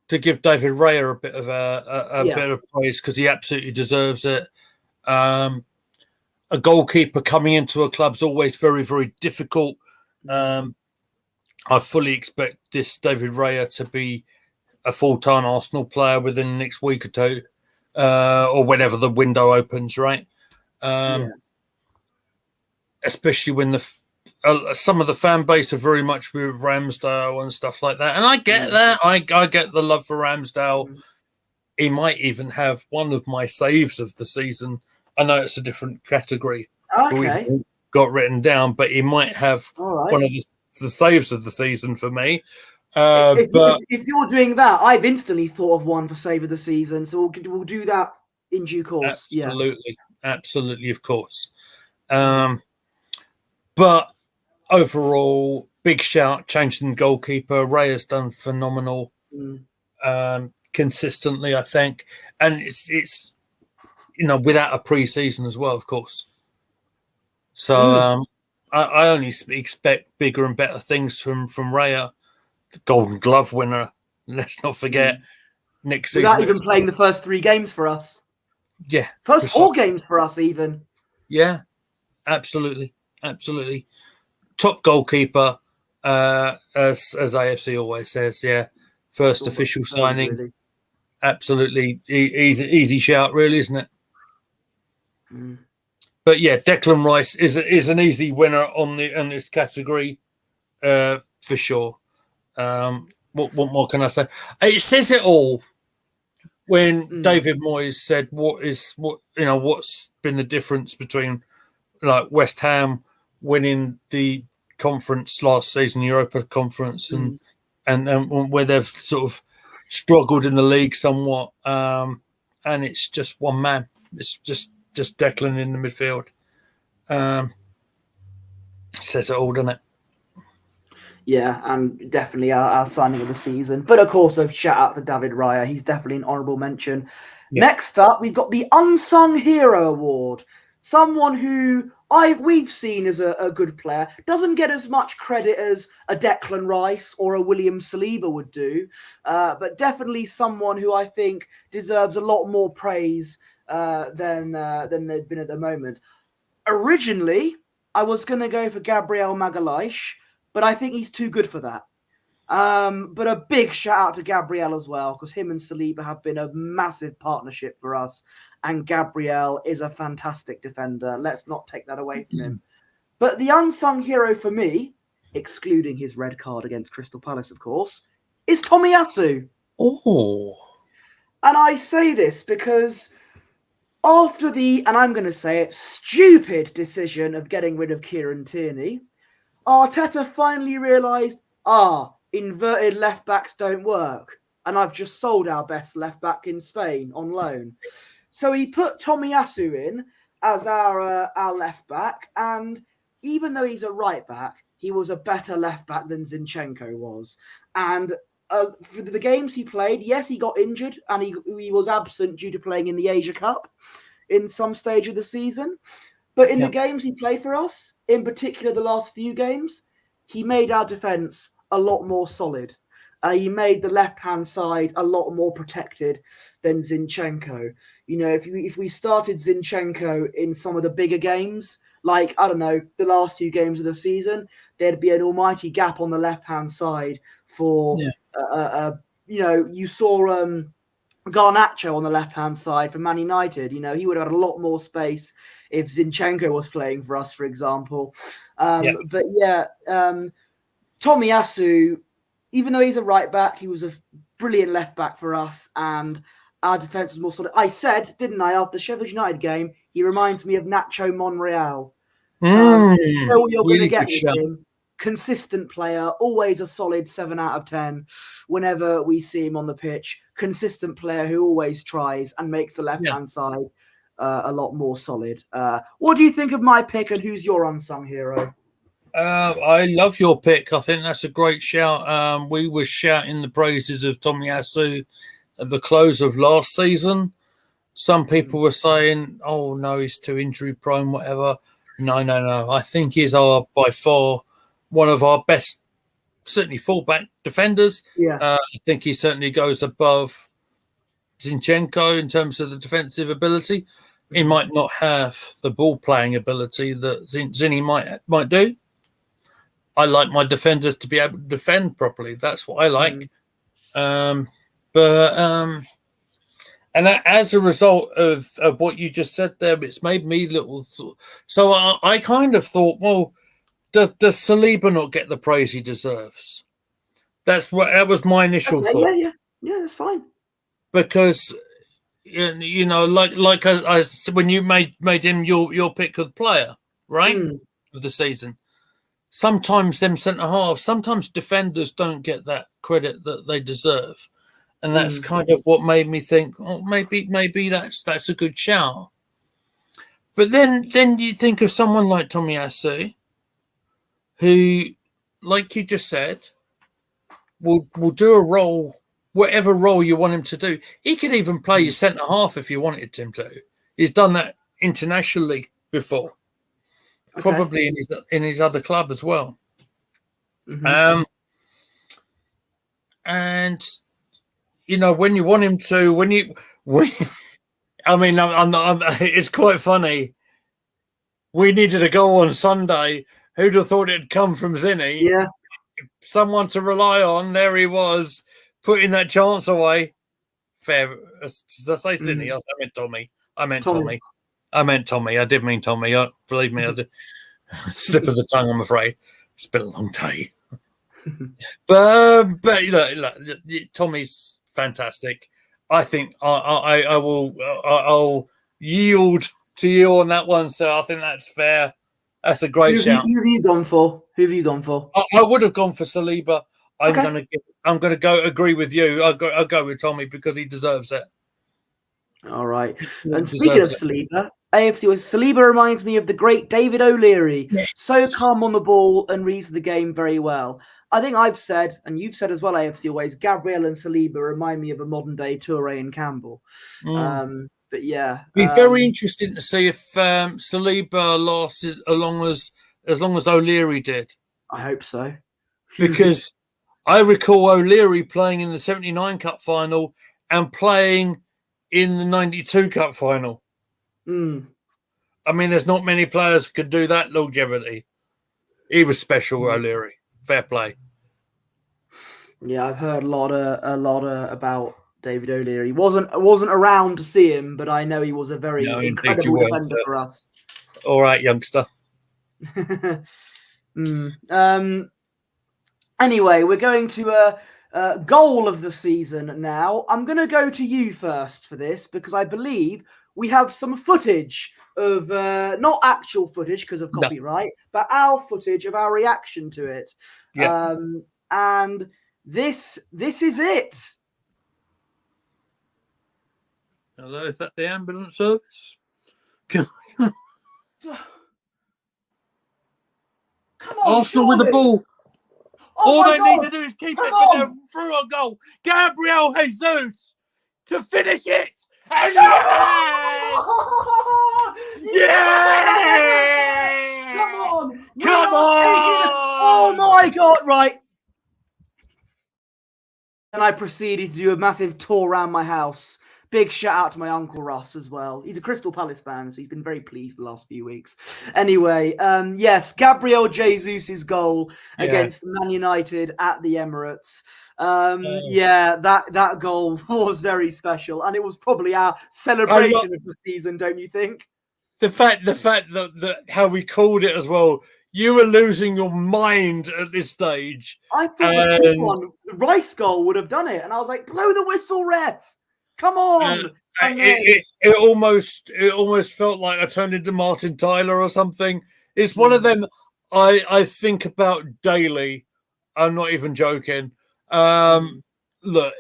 to give David Raya a bit of bit of praise because he absolutely deserves it. A goalkeeper coming into a club is always very, very difficult. I fully expect this David Raya to be a full-time Arsenal player within the next week or two, or whenever the window opens, right? Especially when some of the fan base are very much with Ramsdale and stuff like that. And I get that. I get the love for Ramsdale. He might even have one of my saves of the season. I know it's a different category. Okay. We got written down, but he might have one of the saves of the season for me. If you're doing that, I've instantly thought of one for save of the season. So we'll do that in due course. Absolutely, of course. But overall, big shout, changing the goalkeeper. Ray has done phenomenal consistently, I think. And it's without a pre-season as well, of course. So I only expect bigger and better things from Raya, the Golden Glove winner. Let's not forget next season. Without even playing the first 3 games for us. Yeah. First 4 games for us, even. Yeah, absolutely. Top goalkeeper, as AFC always says. Yeah, first official signing. Really. Absolutely easy shout, really, isn't it? But yeah, Declan Rice is an easy winner on this category, for sure. What more can I say? It says it all when David Moyes said what's been the difference between like West Ham winning the conference last season, Europa Conference, and where they've sort of struggled in the league somewhat, and it's just one man. It's just Declan in the midfield. Says it all, doesn't it? Yeah, and definitely our signing of the season. But of course, a shout out to David Raya. He's definitely an honourable mention. Yeah. Next up, we've got the Unsung Hero Award. Someone who we've seen as a good player, doesn't get as much credit as a Declan Rice or a William Saliba would do, but definitely someone who I think deserves a lot more praise than they've been at the moment. Originally, I was going to go for Gabriel Magalhaes, but I think he's too good for that. But a big shout out to Gabriel as well, because him and Saliba have been a massive partnership for us. And Gabriel is a fantastic defender. Let's not take that away from him. But the unsung hero for me, excluding his red card against Crystal Palace, of course, is Tomiyasu. Oh. And I say this because after and I'm going to say it, stupid decision of getting rid of Kieran Tierney, Arteta finally realised, inverted left backs don't work. And I've just sold our best left back in Spain on loan. So he put Tomiyasu in as our left back. And even though he's a right back, he was a better left back than Zinchenko was. And for the games he played, yes, he got injured and he was absent due to playing in the Asia Cup in some stage of the season. But in the games he played for us, in particular the last few games, he made our defence a lot more solid. He made the left-hand side a lot more protected than Zinchenko. You know, if we started Zinchenko in some of the bigger games, like, I don't know, the last 2 games of the season, there'd be an almighty gap on the left-hand side for, you saw Garnacho on the left-hand side for Man United. You know, he would have had a lot more space if Zinchenko was playing for us, for example. But Tomiyasu, even though he's a right back, he was a brilliant left back for us, and our defence was more solid. I said, didn't I, after the Sheffield United game, he reminds me of Nacho Monreal. You know what you're going to get with him. Consistent player, always a solid 7 out of 10 whenever we see him on the pitch. Consistent player who always tries and makes the left-hand side a lot more solid. What do you think of my pick, and who's your unsung hero? I love your pick. I think that's a great shout. We were shouting the praises of Tomiyasu at the close of last season. Some people were saying, oh, no, he's too injury prone, whatever. No. I think he's by far one of our best, certainly fullback defenders. I think he certainly goes above Zinchenko in terms of the defensive ability. He might not have the ball playing ability that Zinni might do. I like my defenders to be able to defend properly. That's what I like. And as a result of what you just said there, it's made me little. So I kind of thought, well, does Saliba not get the praise he deserves? That was my initial thought. Yeah, that's fine. Because like I when you made him your pick of the player, right, of the season. Sometimes them centre halves, sometimes defenders don't get that credit that they deserve, and that's kind of what made me think, oh, maybe that's a good shout. But then you think of someone like Tomiyasu, who, like you just said, will do a role, whatever role you want him to do. He could even play your centre half if you wanted him to. He's done that internationally before. Probably in his other club as well. And when you want him to, it's quite funny. We needed a goal on Sunday. Who'd have thought it'd come from Zinni? Yeah, someone to rely on. There he was, putting that chance away. Fair. Did I say Zinni? I meant Tommy. I meant Tommy. I did mean Tommy. Believe me, I did. Slip of the tongue, I'm afraid. It's been a long day. but Tommy's fantastic. I think I'll yield to you on that one, so I think that's fair. That's a great shout. Who have you gone for? I would have gone for Saliba. I'm gonna go agree with you. I'll go with Tommy because he deserves it. All right. And speaking of Saliba, Saliba reminds me of the great David O'Leary. Yes. So calm on the ball and reads the game very well. I think I've said, and you've said as well, AFC Always, Gabriel and Saliba remind me of a modern day Toure and Campbell. But yeah, it'd be very interesting to see if Saliba lasts as long as O'Leary did. I hope so, because I recall O'Leary playing in the '79 Cup final and playing in the '92 Cup final. I mean, there's not many players who could do that longevity. He was special, O'Leary. Fair play. Yeah, I've heard a lot about David O'Leary. Wasn't around to see him, but I know he was a very incredible defender for us. All right, youngster. Anyway, we're going to a goal of the season now. I'm going to go to you first for this because I believe we have some footage of not actual footage because of copyright, but our footage of our reaction to it. Yeah. And this is it. Hello, is that the ambulance service? Come on, Arsenal with the ball. All they need to do is keep it through a goal. Gabriel Jesus to finish it. And yes! Come on! Come on! Oh my God! Right. And I proceeded to do a massive tour around my house. Big shout out to my Uncle Russ as well. He's a Crystal Palace fan, so he's been very pleased the last few weeks. Anyway, yes, Gabriel Jesus' goal against Man United at the Emirates. Yeah, that goal was very special, and it was probably our celebration of the season, don't you think? The fact that how we called it as well. You were losing your mind at this stage. I thought the Rice goal would have done it, and I was like, blow the whistle, ref. Come on! It almost felt like I turned into Martin Tyler or something. It's one of them I think about daily. I'm not even joking. Look,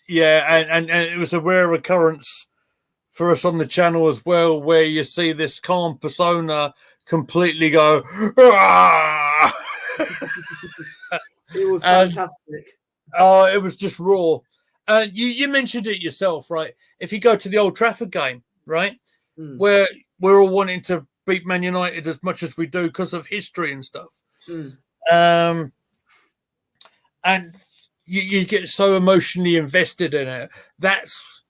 yeah, and it was a rare occurrence for us on the channel as well, where you see this calm persona completely go. It was fantastic. It was just raw. You mentioned it yourself, right? If you go to the Old Trafford game, right, where we're all wanting to beat Man United as much as we do because of history and stuff, and you get so emotionally invested in it. That's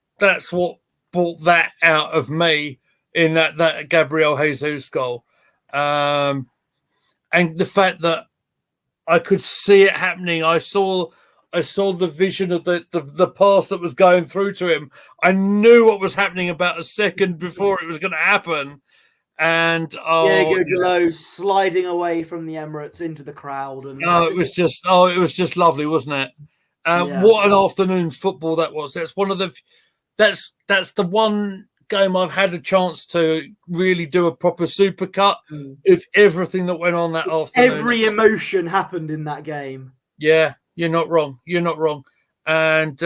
what brought that out of me in that Gabriel Jesus goal. And the fact that I could see it happening. I saw the vision of the pass that was going through to him. I knew what was happening about a second before it was going to happen. And Diego Jalot sliding away from the Emirates into the crowd, and it was just lovely, wasn't it? What an afternoon's football that was. That's one of the that's the one game I've had a chance to really do a proper supercut of everything that went on that afternoon. Every emotion happened in that game. Yeah, you're not wrong. And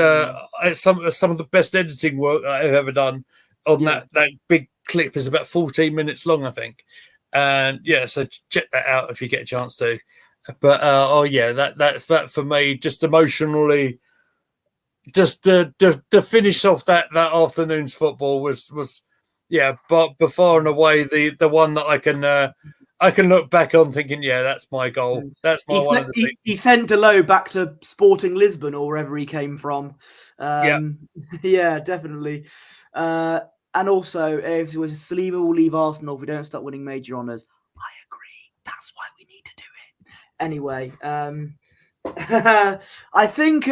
it's some of the best editing work I've ever done on that big clip. Is about 14 minutes long, I think. And so check that out if you get a chance to. But that for me, just emotionally, just the finish off that afternoon's football was but far and away the one that I can look back on thinking, that's my goal. That's my one of the things. He sent Jalot back to Sporting Lisbon or wherever he came from. Definitely. And also, if it was Saliba will leave Arsenal if we don't start winning major honours. I agree. That's why we need to do it. Anyway, I think.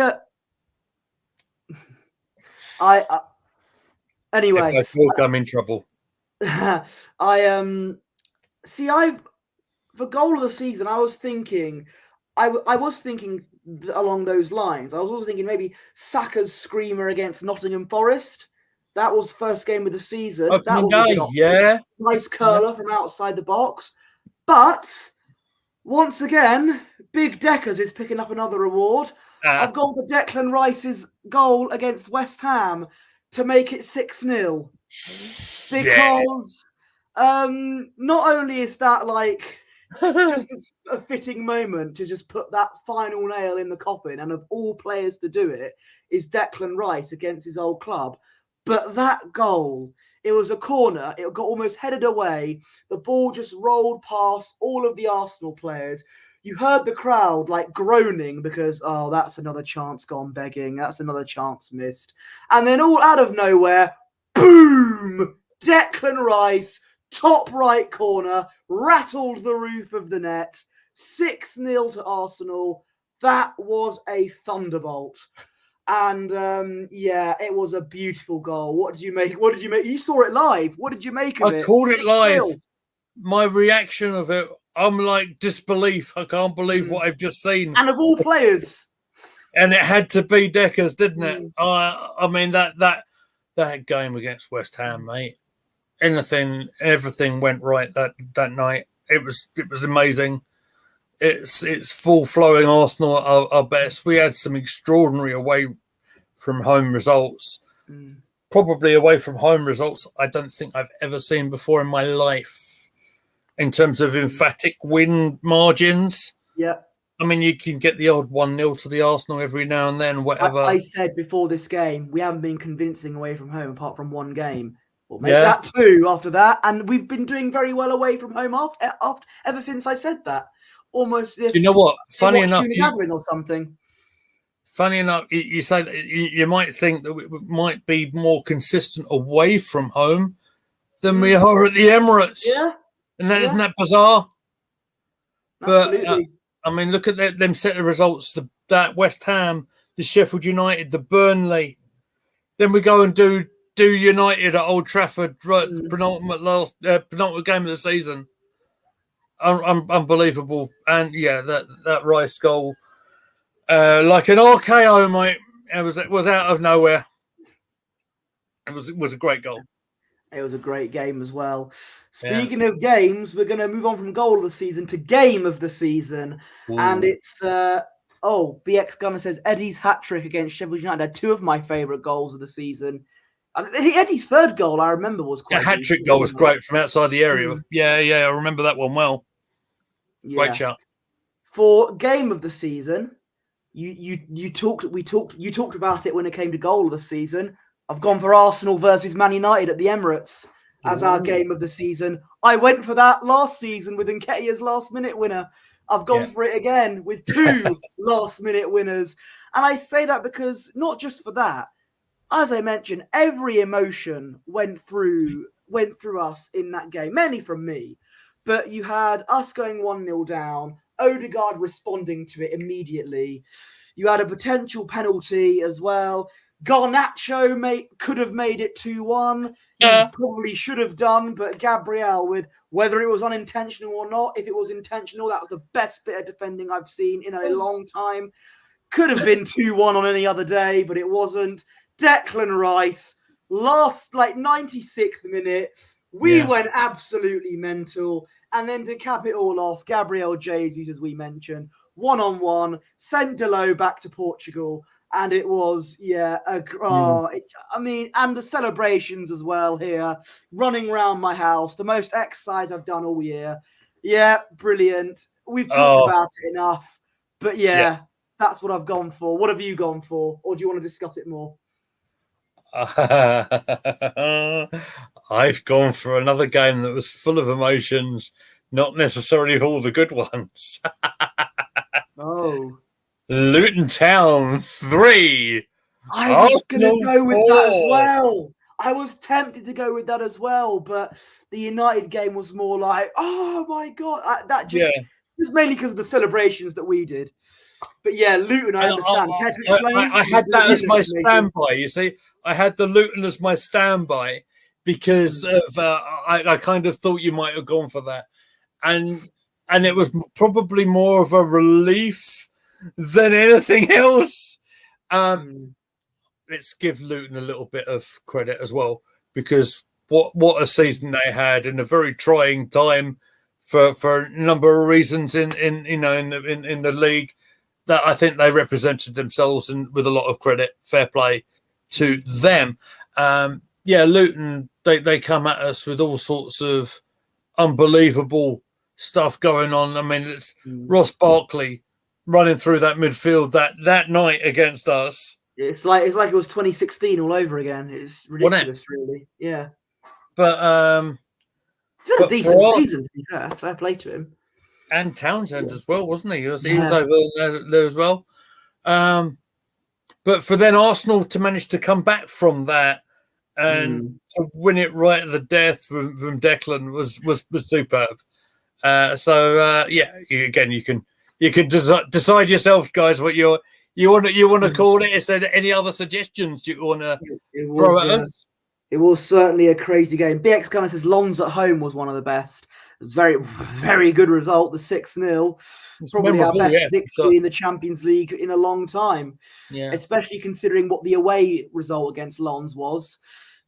Anyway, if I talk, I'm in trouble. For goal of the season, I was thinking along those lines. I was also thinking maybe Saka's screamer against Nottingham Forest. That was first game of the season. That was a good option. Nice curler from outside the box. But once again, Big Deckers is picking up another award. I've gone for Declan Rice's goal against West Ham to make it 6-0. Because not only is that just a fitting moment to just put that final nail in the coffin, and of all players to do it is Declan Rice against his old club. But that goal, it was a corner. It got almost headed away. The ball just rolled past all of the Arsenal players. You heard the crowd groaning because, that's another chance gone begging. That's another chance missed. And then all out of nowhere, boom! Declan Rice, top right corner, rattled the roof of the net. 6-0 to Arsenal. That was a thunderbolt. And it was a beautiful goal. What did you make? You saw it live. What did you make of it? I called it live. My reaction of it, I'm like disbelief. I can't believe what I've just seen. And of all players. And it had to be Deckers, didn't it? I mean that game against West Ham, mate. Everything went right that night. It was amazing. It's full flowing Arsenal at our best. We had some extraordinary away from home results. Probably away from home results I don't think I've ever seen before in my life in terms of emphatic win margins. Yeah. I mean, you can get the odd 1-0 to the Arsenal every now and then, whatever. I said before this game, we haven't been convincing away from home apart from one game. We'll make that 2 after that. And we've been doing very well away from home ever since I said that. Almost. Do you know what? Funny enough, gathering or something. Funny enough, you say that you might think that we might be more consistent away from home than we are at the Emirates. Yeah, and isn't that bizarre? Absolutely. But I mean, look at them set of results: that West Ham, the Sheffield United, the Burnley. Then we go and do United at Old Trafford, right? The penultimate game of the season. Unbelievable. And that Rice goal, like an RKO, mate. It was out of nowhere. It was a great goal. It was a great game as well. Speaking of games, we're going to move on from goal of the season to game of the season. Ooh. And it's BX Gunner says Eddie's hat-trick against Sheffield United had 2 of my favourite goals of the season. Eddie's third goal, I remember, was quite. The hat-trick goal was great from outside the area. Yeah, I remember that one well. Great shot. For game of the season, you talked about it when it came to goal of the season. I've gone for Arsenal versus Man United at the Emirates as our game of the season. I went for that last season with Nketiah's last-minute winner. I've gone for it again with 2 last-minute winners. And I say that because not just for that. As I mentioned, every emotion went through went through us in that game, mainly from me. But you had us going 1-0 down, Odegaard responding to it immediately. You had a potential penalty as well. Garnacho could have made it 2-1. He probably should have done, but Gabriel, with whether it was unintentional or not, if it was intentional, that was the best bit of defending I've seen in a long time. Could have been 2-1 on any other day, but it wasn't. Declan Rice, last 96th minute, we went absolutely mental. And then to cap it all off, Gabriel Jesus, as we mentioned, 1-on-1, sent Delo back to Portugal. And it was, and the celebrations as well here, running around my house, the most exercise I've done all year. Yeah, brilliant. We've talked about it enough. But that's what I've gone for. What have you gone for? Or do you want to discuss it more? I've gone for another game that was full of emotions, not necessarily all the good ones. Luton Town 3. I was going to go with that as well. I was tempted to go with that as well, but the United game was more like, oh my God. Just mainly because of the celebrations that we did. But Luton, I understand. I had that as my standby, you see. I had the Luton as my standby because of I kind of thought you might have gone for that. And it was probably more of a relief than anything else. Let's give Luton a little bit of credit as well, because what a season they had in a very trying time for a number of reasons in the league, that I think they represented themselves, and with a lot of credit, fair play to them. Luton, they come at us with all sorts of unbelievable stuff going on. I mean, it's Ross Barkley running through that midfield that night against us. It's like it was 2016 all over again. It's ridiculous, really. Yeah. But he's had a decent season, to be fair. Fair play to him. And Townsend as well, wasn't he? He was over there as well. But for then Arsenal to manage to come back from that and to win it right at the death from Declan was superb. You can decide yourself, guys, what you want to call it. Is there any other suggestions you want to throw at us? It was certainly a crazy game. BX kind of says Lons at home was one of the best. It was very, very good result. The 6-0, probably our best victory in the Champions League in a long time. Yeah, especially considering what the away result against Lons was.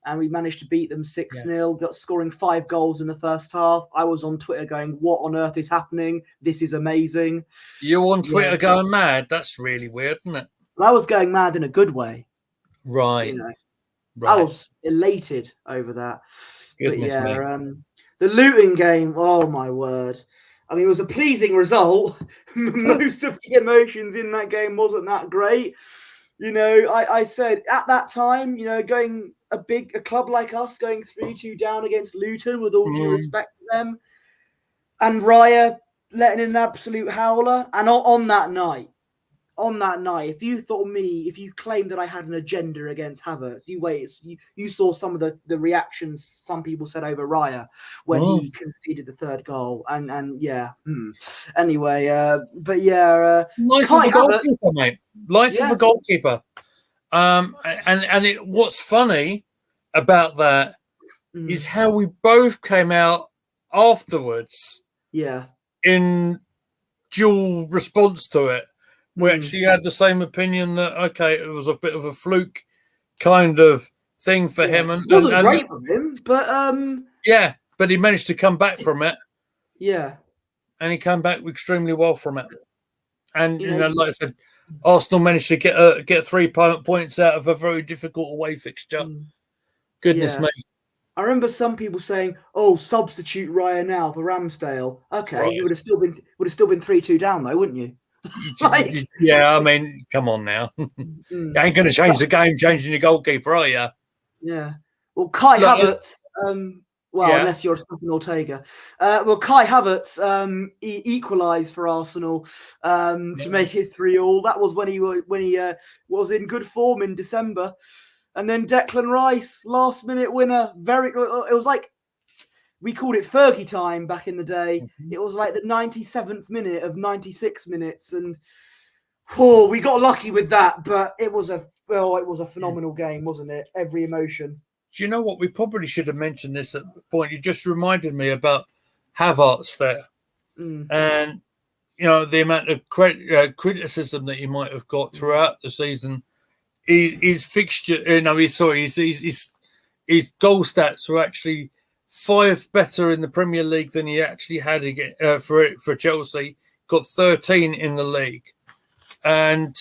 And we managed to beat them 6-0, scoring 5 goals in the first half. I was on Twitter going, what on earth is happening? This is amazing. You're on Twitter going mad? That's really weird, isn't it? But I was going mad in a good way. Right. I was elated over that. Goodness me. The Luton game, oh my word. I mean, it was a pleasing result. Most of the emotions in that game wasn't that great. I said at that time, going a club like us going 3-2 down against Luton, with all due respect to them, and Raya letting in an absolute howler. And on that night, if you claimed that I had an agenda against Havertz, you saw some of the reactions some people said over Raya when he conceded the third goal. Anyway, life of a goalkeeper, mate. Life of a goalkeeper. What's funny about that is how we both came out afterwards. Yeah. In dual response to it. We actually had the same opinion that, it was a bit of a fluke kind of thing for him. It wasn't great for him, but... but he managed to come back from it. Yeah. And he came back extremely well from it. And, like I said, Arsenal managed to get 3 points out of a very difficult away fixture. Goodness me. I remember some people saying, substitute Raya now for Ramsdale. Okay, right. You would have still been 3-2 down, though, wouldn't you? I mean, come on now. You ain't going to change the game changing your goalkeeper, are you? Yeah. Well, Kai Havertz, unless you're stopping Ortega. Kai Havertz equalised for Arsenal to make it 3-3. That was when he was in good form in December. And then Declan Rice, last minute winner. It was like, we called it Fergie time back in the day. Mm-hmm. It was like the 97th minute of 96 minutes. And we got lucky with that, but it was a phenomenal game, wasn't it? Every emotion. Do you know what? We probably should have mentioned this at the point. You just reminded me about Havertz there. And, the amount of criticism that he might have got throughout the season. His fixture, his goal stats were actually 5 better in the Premier League than he actually had for Chelsea. Got 13 in the league. And,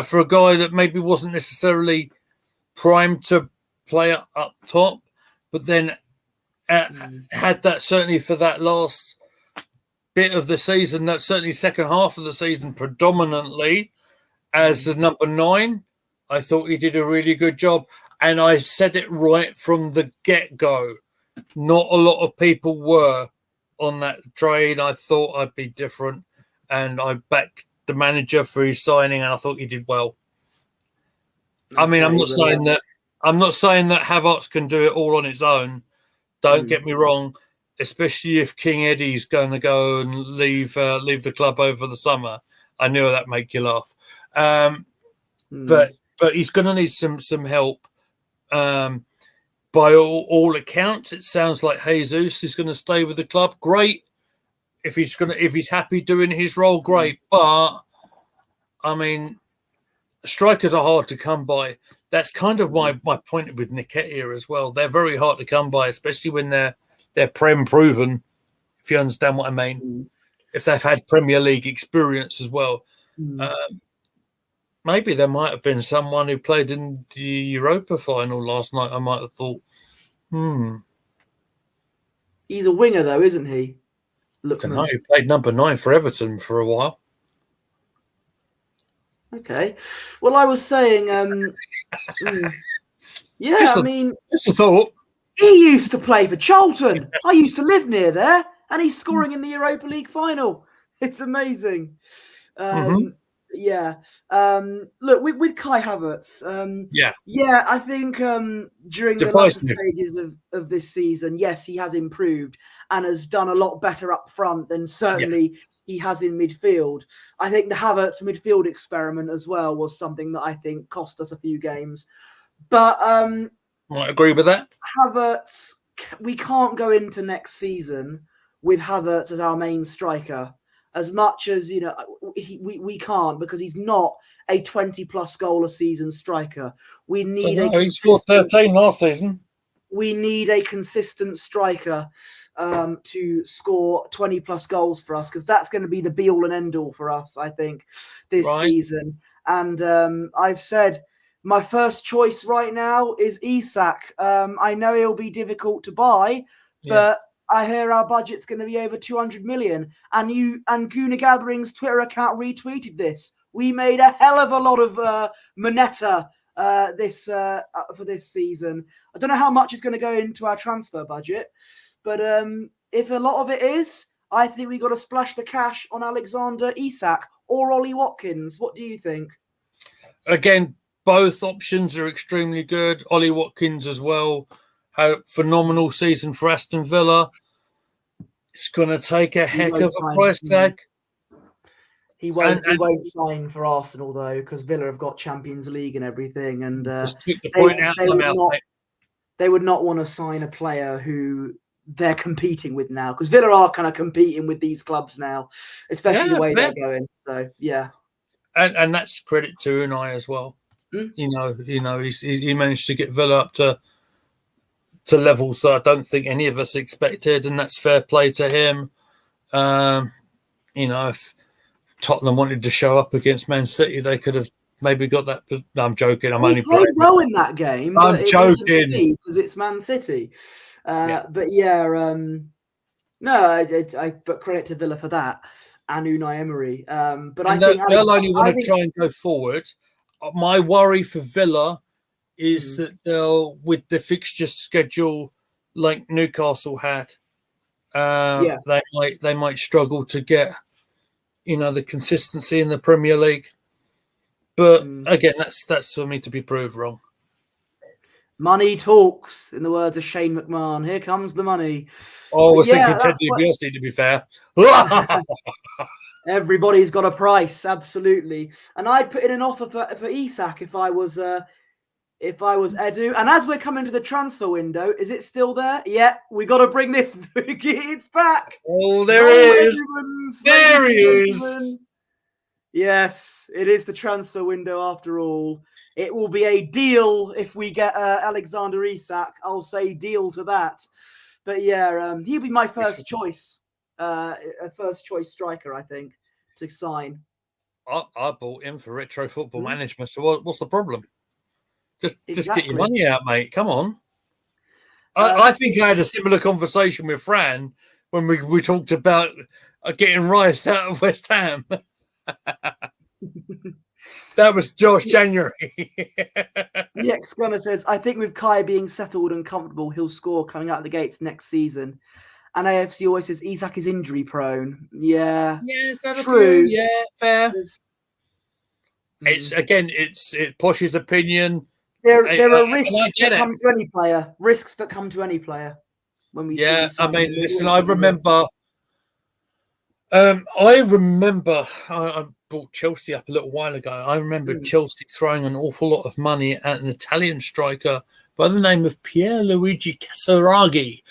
for a guy that maybe wasn't necessarily primed to play up top, but then had that certainly for that last bit of the season, that certainly second half of the season predominantly as the number 9. I thought he did a really good job. And I said it right from the get-go. Not a lot of people were on that trade. I thought I'd be different. And I backed the manager for his signing, and I thought he did well. I mean, I'm not saying that Havertz can do it all on its own. Don't get me wrong, especially if King Eddie's going to go and leave the club over the summer. I knew that'd make you laugh. But he's going to need some help. By all accounts, it sounds like Jesus is going to stay with the club. Great. If he's happy doing his role, great. But I mean, strikers are hard to come by. That's kind of my point with Nketiah as well. They're very hard to come by, especially when they're Prem proven. If you understand what I mean, if they've had Premier League experience as well. Maybe there might have been someone who played in the Europa final last night. I might have thought, He's a winger, though, isn't he? Lookman. He played number 9 for Everton for a while. Okay. Well, I was saying, just a thought. He used to play for Charlton. I used to live near there, and he's scoring in the Europa League final. It's amazing. Yeah. Look, with Kai Havertz, I think during the latter stages of this season, yes, he has improved and has done a lot better up front than certainly he has in midfield. I think the Havertz midfield experiment as well was something that I think cost us a few games. But I agree with that. Havertz, we can't go into next season with Havertz as our main striker. As much as, we can't, because he's not a 20-plus goal a season striker. We need he scored 13 last season. We need a consistent striker to score 20-plus goals for us, because that's going to be the be-all and end-all for us, I think, this season. And I've said my first choice right now is Isak. I know he'll be difficult to buy, but I hear our budget's going to be over 200 million. And Gooner Gathering's Twitter account retweeted this. We made a hell of a lot of Moneta for this season. I don't know how much is going to go into our transfer budget, but if a lot of it is, I think we got to splash the cash on Alexander Isak or Ollie Watkins. What do you think? Again, both options are extremely good. Ollie Watkins as well. Had a phenomenal season for Aston Villa. It's going to take a heck of a price tag. He won't sign for Arsenal, though, because Villa have got Champions League and everything. And just took the point out of the mouth, they would not want to sign a player who they're competing with now, because Villa are kind of competing with these clubs now, especially the way they're going. So, yeah. And that's credit to Unai as well. He managed to get Villa up to levels that I don't think any of us expected, and that's fair play to him. If Tottenham wanted to show up against Man City, they could have maybe got that. No, I'm joking. I'm only playing well in that game. I'm joking because it's Man City. But but credit to Villa for that and Unai Emery. But I think they'll only want to try and go forward. My worry for Villa is that they'll, with the fixture schedule like Newcastle had, they might struggle to get, the consistency in the Premier League. But again, that's for me to be proved wrong. Money talks, in the words of Shane McMahon. Here comes the money. Oh, I was thinking Ted that's what- DiBiase, to be fair. Everybody's got a price, absolutely. And I'd put in an offer for Isak if I was Edu. And as we're coming to the transfer window, is it still there? Yeah, we got to bring this. It's back. Oh, there he is. There he is. Gentlemen. Yes, it is the transfer window after all. It will be a deal if we get Alexander Isak. I'll say deal to that. But yeah, he'll be my first choice. A first choice striker, I think, to sign. I bought him for Retro Football Management. So what's the problem? Just get your money out, mate. Come on. I think I had a similar conversation with Fran when we talked about getting Rice out of West Ham. That was Josh January. The ex-gunner says, I think with Kai being settled and comfortable, he'll score coming out of the gates next season. And AFC always says Isak is injury prone. Yeah. Yeah, is that true? Yeah, fair. It's Posh's opinion. There are risks that come to any player. Risks that come to any player. When we listen, I remember I brought Chelsea up a little while ago. I remember Chelsea throwing an awful lot of money at an Italian striker by the name of Pierluigi Casaraghi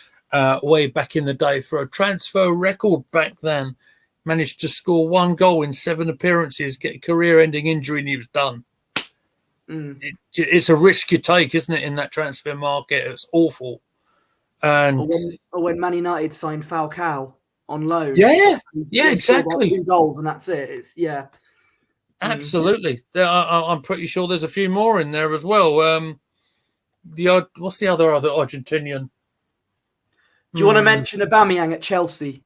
way back in the day for a transfer record back then. Managed to score 1 goal in 7 appearances, get a career-ending injury, and he was done. It's a risk you take, isn't it, in that transfer market? It's awful. And when Man United signed Falcao on loan. Yeah, exactly. 2 goals and that's it. It's absolutely. I'm pretty sure there's a few more in there as well. What's the other Argentinian? Do you want to mention Aubameyang at Chelsea?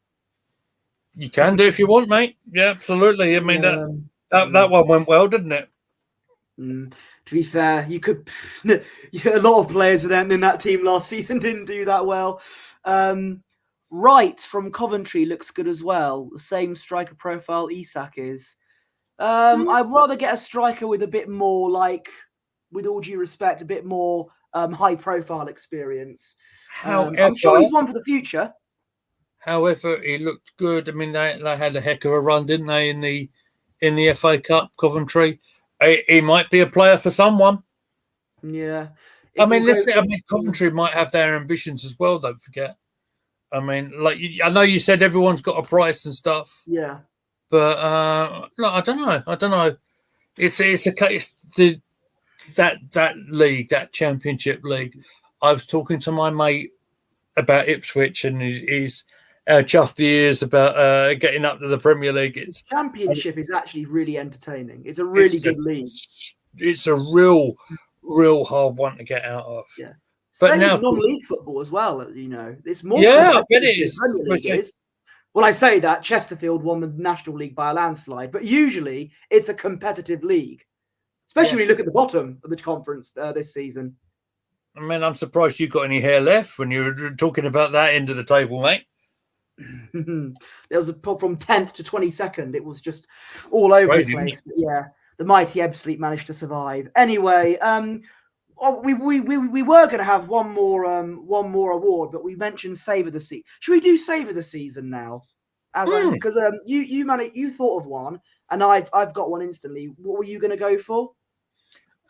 You can do if you want, mate. Yeah, absolutely. I mean that one went well, didn't it? To be fair, you could. A lot of players in that team last season didn't do that well. Wright from Coventry looks good as well. The same striker profile Isak is. I'd rather get a striker with a bit more, like, with all due respect, a bit more high-profile experience. I'm sure he's one for the future. However, he looked good. I mean, they had a heck of a run, didn't they, in the FA Cup, Coventry? He might be a player for someone. Yeah. Coventry might have their ambitions as well, don't forget. I mean, I know you said everyone's got a price and stuff. Yeah. But, I don't know. It's a case, that league, that Championship league. I was talking to my mate about Ipswich, and he's chuffed he is about getting up to the Premier League. The Championship is actually really entertaining. It's a really good league. It's a real hard one to get out of. Yeah. But same now as non-league football as well. It's more. Yeah, I bet it is. Well, I say that Chesterfield won the National League by a landslide, but usually it's a competitive league, especially when you look at the bottom of the conference this season. I mean, I'm surprised you got any hair left when you were talking about that end of the table, mate. There was from 10th to 22nd. It was just all over the place. But yeah, the mighty Ebbsfleet managed to survive. Anyway, we were going to have one more award, but we mentioned Save of the Season. Should we do Save of the Season now? Because you thought of one, and I've got one instantly. What were you going to go for?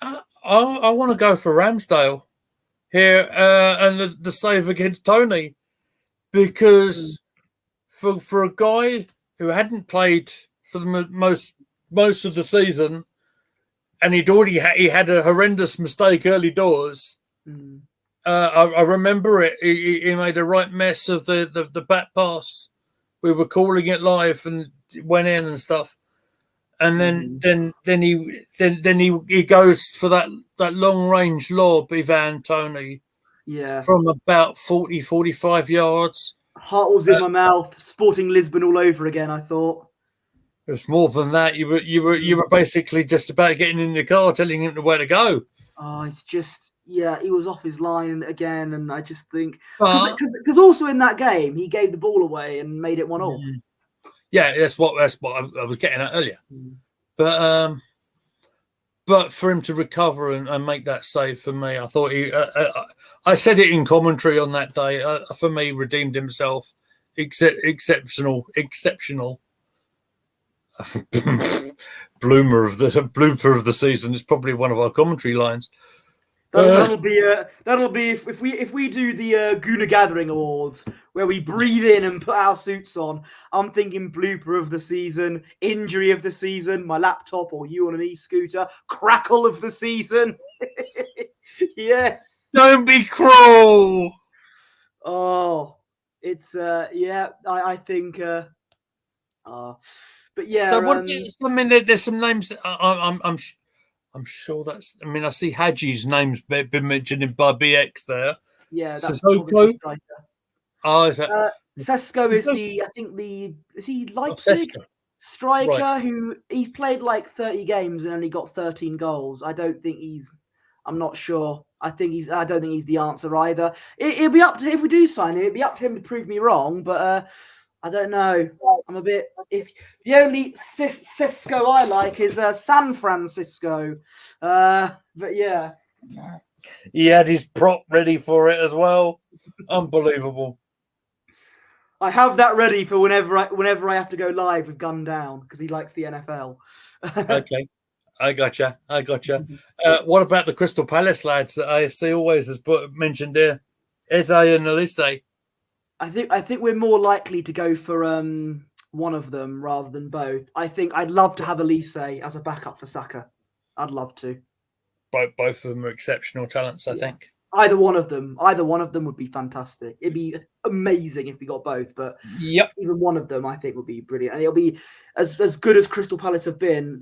I want to go for Ramsdale here, and the save against Tony, because for a guy who hadn't played for the most of the season, and he had a horrendous mistake early doors. I remember it. He made a right mess of the back pass. We were calling it live, and it went in and stuff. And then he goes for that long range lob, Ivan Tony. Yeah. From about 40, 45 yards. Heart was in my mouth. Sporting Lisbon all over again, I thought. It was more than that. You were basically just about getting in the car, telling him where to go. Oh, it's just, yeah, he was off his line again, and I just think because also in that game he gave the ball away and made it 1-1. Yeah, that's what I was getting at earlier. But but for him to recover and make that save for me, I thought I said it in commentary on that day. For me, redeemed himself. Exceptional. Blooper of the season is probably one of our commentary lines. That'll be if we do the Guna Gathering Awards where we breathe in and put our suits on. I'm thinking blooper of the season, injury of the season, my laptop or you on an e-scooter, crackle of the season. Yes. Don't be cruel. Oh, it's I think but yeah. So what? I mean, there's some names. I'm sure that's. I mean, I see Hadji's name's been mentioned by BX there. Yeah, that's Sissoko. Oh, is that? Sesko is is he Leipzig striker right. who he's played like 30 games and only got 13 goals. I'm not sure. I don't think he's the answer either. It'll be up to, if we do sign him, it'll be up to him to prove me wrong, but I don't know. I'm a bit. If the only Cisco I like is San Francisco, but yeah, he had his prop ready for it as well. Unbelievable. I have that ready for whenever I have to go live with Gun Down because he likes the NFL. Okay, I gotcha. What about the Crystal Palace lads that AFC always has mentioned here? Eze and Elise. I think we're more likely to go for one of them rather than both. I think I'd love to have Elise as a backup for Saka. I'd love to. Both of them are exceptional talents, I think. Either one of them would be fantastic. It'd be amazing if we got both, but even one of them I think would be brilliant. And it'll be as good as Crystal Palace have been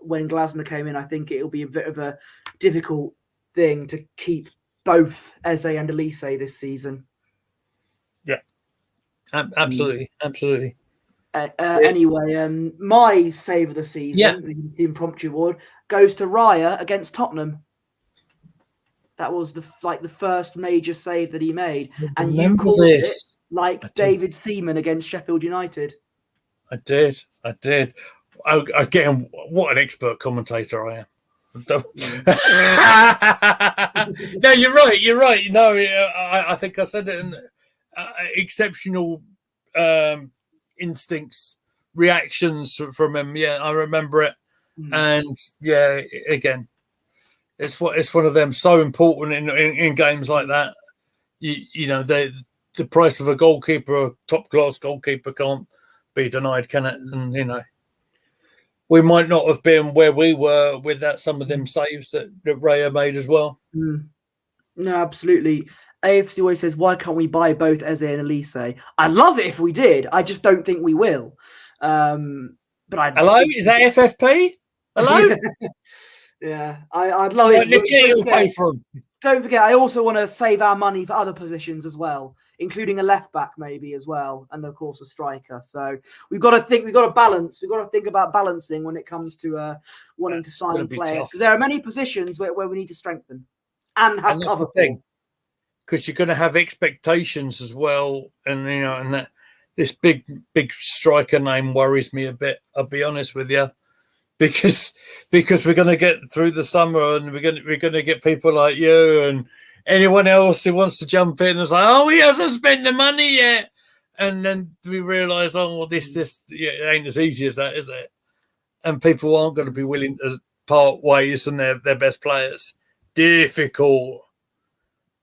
when Glasner came in. I think it'll be a bit of a difficult thing to keep both Eze and Elise this season. Yeah, absolutely. Anyway, my save of the season, the impromptu award, goes to Raya against Tottenham. That was the first major save that he made, and you called it like David Seaman against Sheffield United. I did. Again, what an expert commentator I am. No, you're right. No, I think I said it in exceptional instincts, reactions from him. Yeah, I remember it. And yeah, again, it's one of them so important in games like that. You know, the price of a goalkeeper, a top class goalkeeper, can't be denied, can it? And you know, we might not have been where we were without some of them saves that Raya made as well. No, absolutely. AFC always says, why can't we buy both Eze and Elise? I'd love it if we did. I just don't think we will. But Hello? Is that FFP? Hello? Yeah, I'd love it. Don't forget, I also want to save our money for other positions as well, including a left back maybe as well, and of course a striker. So we've got to balance. We've got to think about balancing when it comes to wanting to sign players, because there are many positions where we need to strengthen and have cover for. Because you're going to have expectations as well, and you know, and that this big striker name worries me a bit. I'll be honest with you. Because we're going to get through the summer and we're going to get people like you and anyone else who wants to jump in and say, oh, he hasn't spent the money yet, and then we realise, oh, well, this it ain't as easy as that, is it? And people aren't going to be willing to part ways and their best players. Difficult,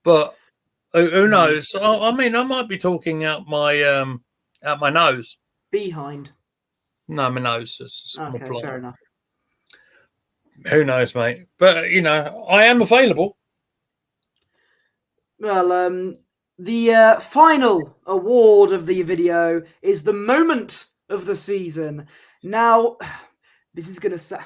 but who knows? I mean, I might be talking out my nose. Behind. No, my nose. Okay, fair enough. Who knows, mate? But, you know, I am available. Well, the final award of the video is the moment of the season. Now, this is going to say...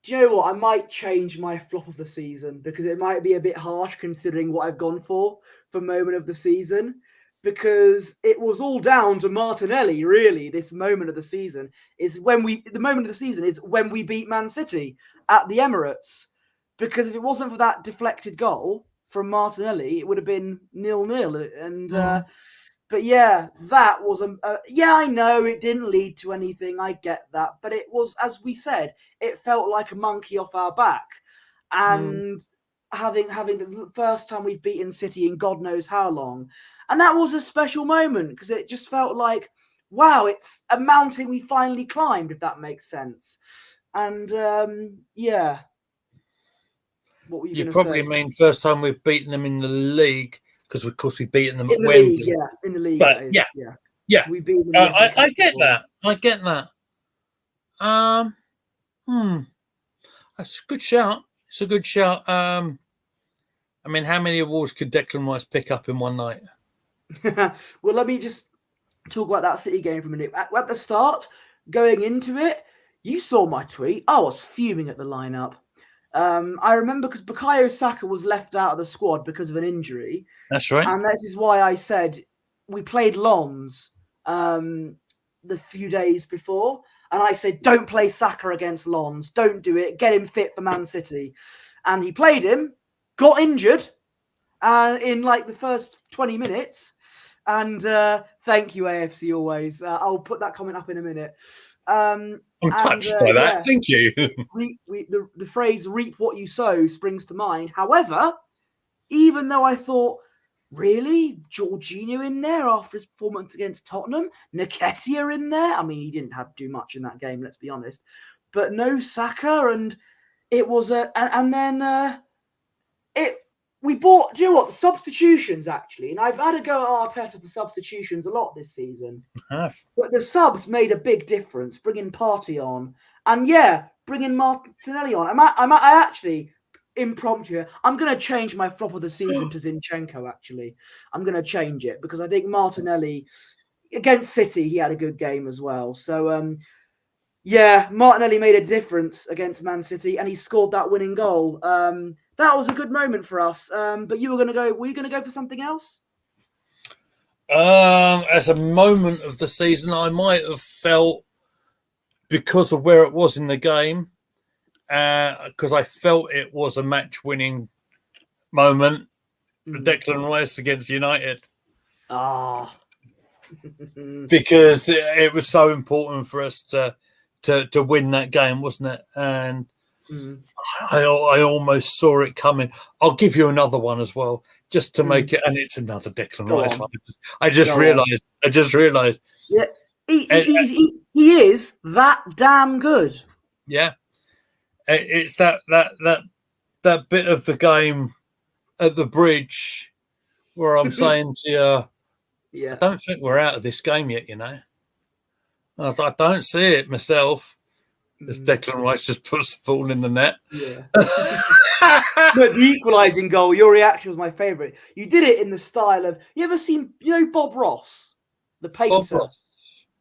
Do you know what? I might change my flop of the season because it might be a bit harsh considering what I've gone for moment of the season. Because it was all down to Martinelli, really. This moment of the season is when we beat Man City at the Emirates. Because if it wasn't for that deflected goal from Martinelli, it would have been 0-0. And but But yeah, that was yeah, I know it didn't lead to anything. I get that, but it was, as we said, it felt like a monkey off our back, and having the first time we've beaten City in God knows how long, and that was a special moment because it just felt like, wow, it's a mountain we finally climbed, if that makes sense. And yeah, what were you going to say? You probably mean first time we've beaten them in the league, because of course we've beaten them In at the Wembley. league, yeah, in the league. But that is, yeah. We beat them. In the I get that. I get that. That's a good shout. It's a good shout. I mean, how many awards could Declan Rice pick up in one night? Well, let me just talk about that City game for a minute. At the start, going into it, you saw my tweet. I was fuming at the lineup. I remember because Bukayo Saka was left out of the squad because of an injury. That's right. And this is why I said we played Lons the few days before. And I said, don't play Saka against Lons. Don't do it. Get him fit for Man City. And he played him, got injured in like the first 20 minutes. And thank you, AFC always. I'll put that comment up in a minute. I'm touched by that. Yeah. Thank you. The phrase "reap what you sow" springs to mind. However, even though I thought, really, Jorginho in there after his performance against Tottenham, Nketiah in there. I mean, he didn't have to do much in that game, let's be honest. But no Saka, and it was we bought, do you know what, the substitutions actually, and I've had a go at Arteta for substitutions a lot this season. But the subs made a big difference, bringing Partey on, and bringing Martinelli on. I actually, impromptu, I'm going to change my flop of the season to Zinchenko, actually. I'm going to change it, because I think Martinelli, against City, he had a good game as well. So, Martinelli made a difference against Man City, and he scored that winning goal. That was a good moment for us. But were you going to go for something else? As a moment of the season, I might have felt, because of where it was in the game, because I felt it was a match-winning moment, Declan Rice against United. Because it was so important for us to win that game, wasn't it? And I almost saw it coming. I'll give you another one as well, just to make it, and it's another Declan Rice one. I just realised. Yeah, he is that damn good. Yeah, it's that bit of the game at the bridge where I'm saying to you, I don't think we're out of this game yet. You know, I don't see it myself. As Declan Rice just puts the ball in the net. Yeah. But the equalising goal, your reaction was my favourite. You did it in the style of, you ever seen, Bob Ross, the painter,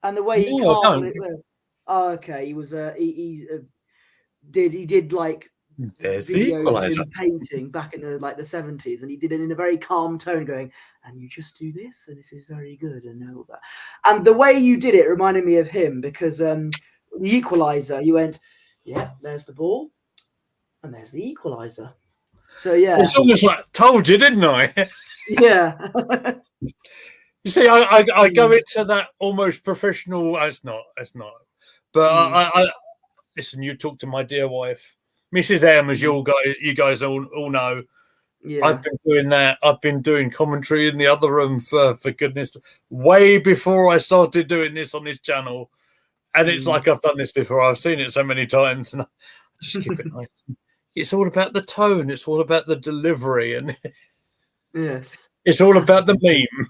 and the way he carved it there? Oh, okay. He was he did like there's the equaliser painting back in the 70s, and he did it in a very calm tone, going, and you just do this, and this is very good, and all that. And the way you did it reminded me of him, because the equaliser, you went, there's the ball, and there's the equaliser. So it's almost like told you, didn't I? Yeah. You see, I go into that almost professional. It's not. But I listen. You talk to my dear wife, Mrs. M, as you guys all know. Yeah. I've been doing that. I've been doing commentary in the other room for goodness, way before I started doing this on this channel. And it's like I've done this before. I've seen it so many times, and I just keep it nice. It's all about the tone. It's all about the delivery, and yes, it's all about the meme.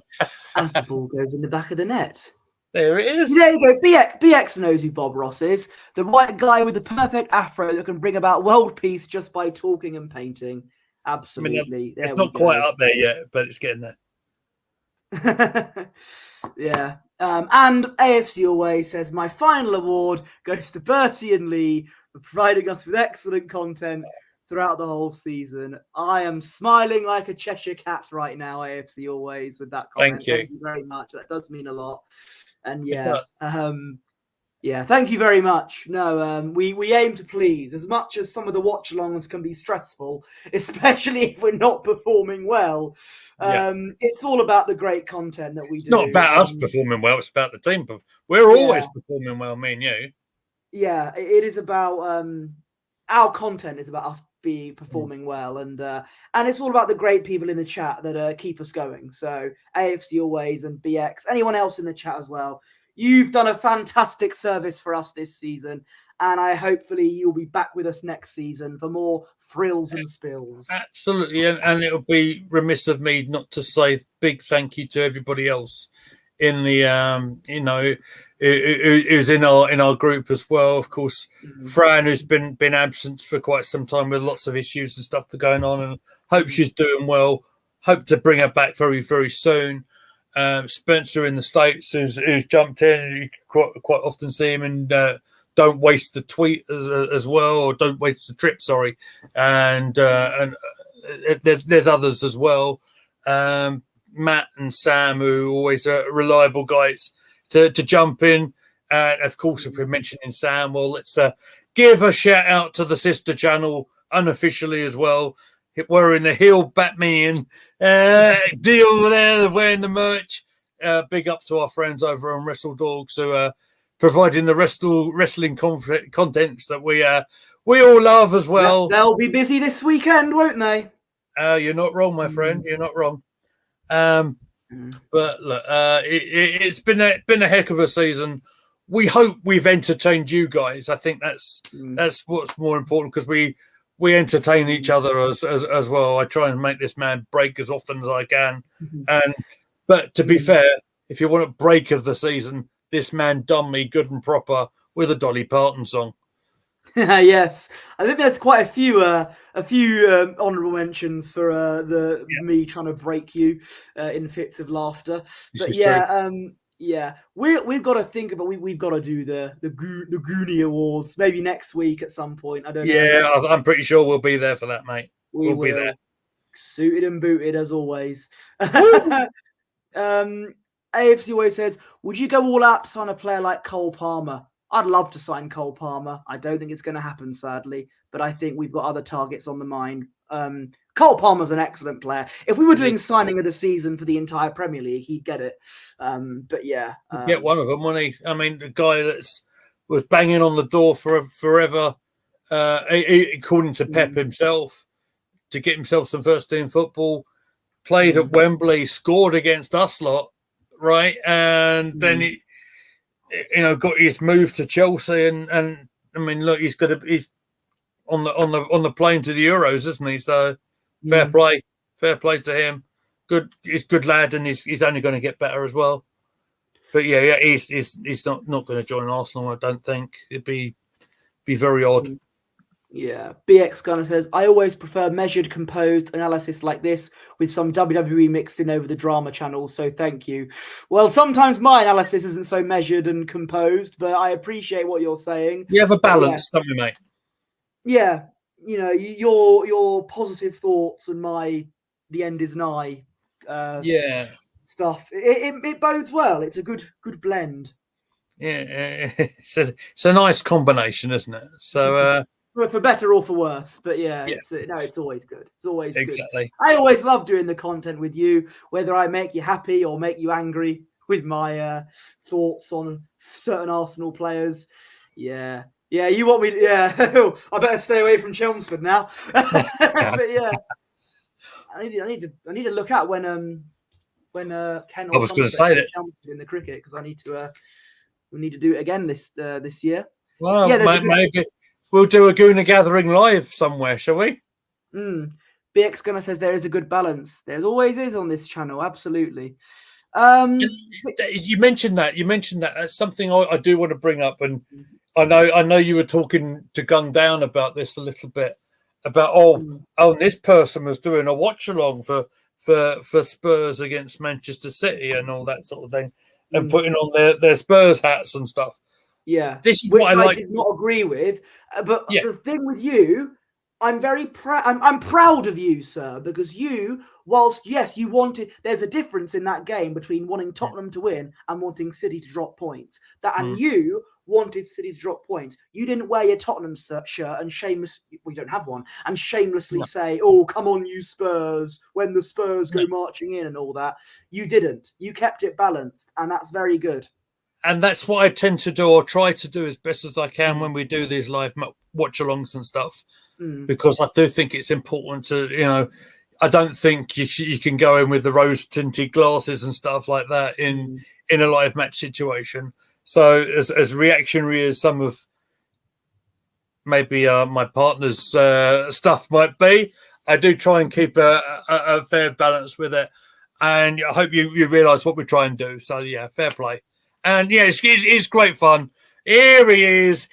As the ball goes in the back of the net. There it is. There you go. BX knows who Bob Ross is. The white guy with the perfect afro that can bring about world peace just by talking and painting. Absolutely. I mean, it's not quite up there yet, but it's getting there. Yeah. And AFC always says, my final award goes to Bertie and Lee for providing us with excellent content throughout the whole season. I am smiling like a Cheshire cat right now, AFC always, with that comment. Thank you. Thank you very much. That does mean a lot. And Yeah, thank you very much. No, we aim to please as much as some of the watch-alongs can be stressful, especially if we're not performing well. It's all about the great content that we do. It's not about us performing well; it's about the team. We're always performing well, me and you. Yeah, it is about our content is about us performing well, and it's all about the great people in the chat that keep us going. So AFC Always and BX, anyone else in the chat as well. You've done a fantastic service for us this season, and hopefully you'll be back with us next season for more thrills and spills. Absolutely, and it would be remiss of me not to say big thank you to everybody else in the who's in our group as well. Of course, Fran, who's been absent for quite some time with lots of issues and stuff going on, and hope she's doing well. Hope to bring her back very, very soon. Spencer in the States, who's jumped in. You quite often see him in Don't Waste the Tweet as well, or Don't Waste the Trip, sorry. And there's others as well. Matt and Sam, who are always reliable guys to jump in. Of course, if we're mentioning Sam, well, let's give a shout out to the sister channel unofficially as well. We're in the heel Batman deal there, wearing the merch. Big up to our friends over on Wrestle Dogs who are providing the wrestling contents that we all love as well. They'll be busy this weekend, won't they? You're not wrong, my friend. You're not wrong. But look, it's been a heck of a season. We hope we've entertained you guys. I think that's what's more important, because we entertain each other as well. I try and make this man break as often as I can. But to be fair, if you want a break of the season, this man done me good and proper with a Dolly Parton song. Yes, I think there's quite a few honourable mentions for me trying to break you in fits of laughter. But yeah, we've got to think about we've got to do the Goonie Awards maybe next week at some point. I don't know. Yeah, I'm pretty sure we'll be there for that, mate. We'll be there, suited and booted as always. AFC Always says, would you go all out to sign a player like Cole Palmer? I'd love to sign Cole Palmer. I don't think it's going to happen, sadly, but I think we've got other targets on the mind. Cole Palmer's an excellent player. If we were doing signing of the season for the entire Premier League, he'd get it. But yeah. Get one of them, wouldn't he? I mean, the guy was banging on the door for forever, according to Pep himself, to get himself some first-team football, played at Wembley, scored against us lot, right? And then he got his move to Chelsea, and I mean, look, he's on the plane to the Euros, isn't he? So fair play to him. He's a good lad, and he's only going to get better as well. But yeah, he's not going to join Arsenal. I don't think it'd be very odd. Yeah, BX Gunner says, I always prefer measured, composed analysis like this with some WWE mixed in over the drama channel, so thank you. Well, sometimes my analysis isn't so measured and composed, but I appreciate what you're saying. You have a balance, don't you, mate? Yeah, your positive thoughts and the end is nigh stuff. It bodes well. It's a good blend. Yeah, it's a nice combination, isn't it? So for better or for worse, but it's always good. It's always exactly. Good. I always love doing the content with you, whether I make you happy or make you angry with my thoughts on certain Arsenal players. Yeah, you want me? Yeah, I better stay away from Chelmsford now. But yeah, I need to look out when Ken. I was going to say that Chelmsford in the cricket, because we need to do it again this year. Well, maybe. We'll do a Gooner Gathering live somewhere, shall we? BX Gunner says there is a good balance. There always is on this channel, absolutely. You mentioned that. That's something I do want to bring up, and I know you were talking to Gun Down about this a little bit, about this person was doing a watch along for Spurs against Manchester City and all that sort of thing, and putting on their Spurs hats and stuff. Yeah, this is which what I like. Did not agree with, but the thing with you, I'm very proud. I'm proud of you, sir, because you, whilst yes, you wanted. There's a difference in that game between wanting Tottenham to win and wanting City to drop points. And you wanted City to drop points. You didn't wear your Tottenham shirt and we don't have one, and shamelessly say, "Oh, come on, you Spurs," when the Spurs go marching in and all that. You didn't. You kept it balanced, and that's very good. And that's what I tend to do, or try to do as best as I can when we do these live watch-alongs and stuff. Because I do think it's important to, I don't think you can go in with the rose-tinted glasses and stuff like that in a live match situation. So as reactionary as some of maybe my partner's stuff might be, I do try and keep a fair balance with it. And I hope you realise what we try and do. So, yeah, fair play. And, yeah, it's great fun. Here he is.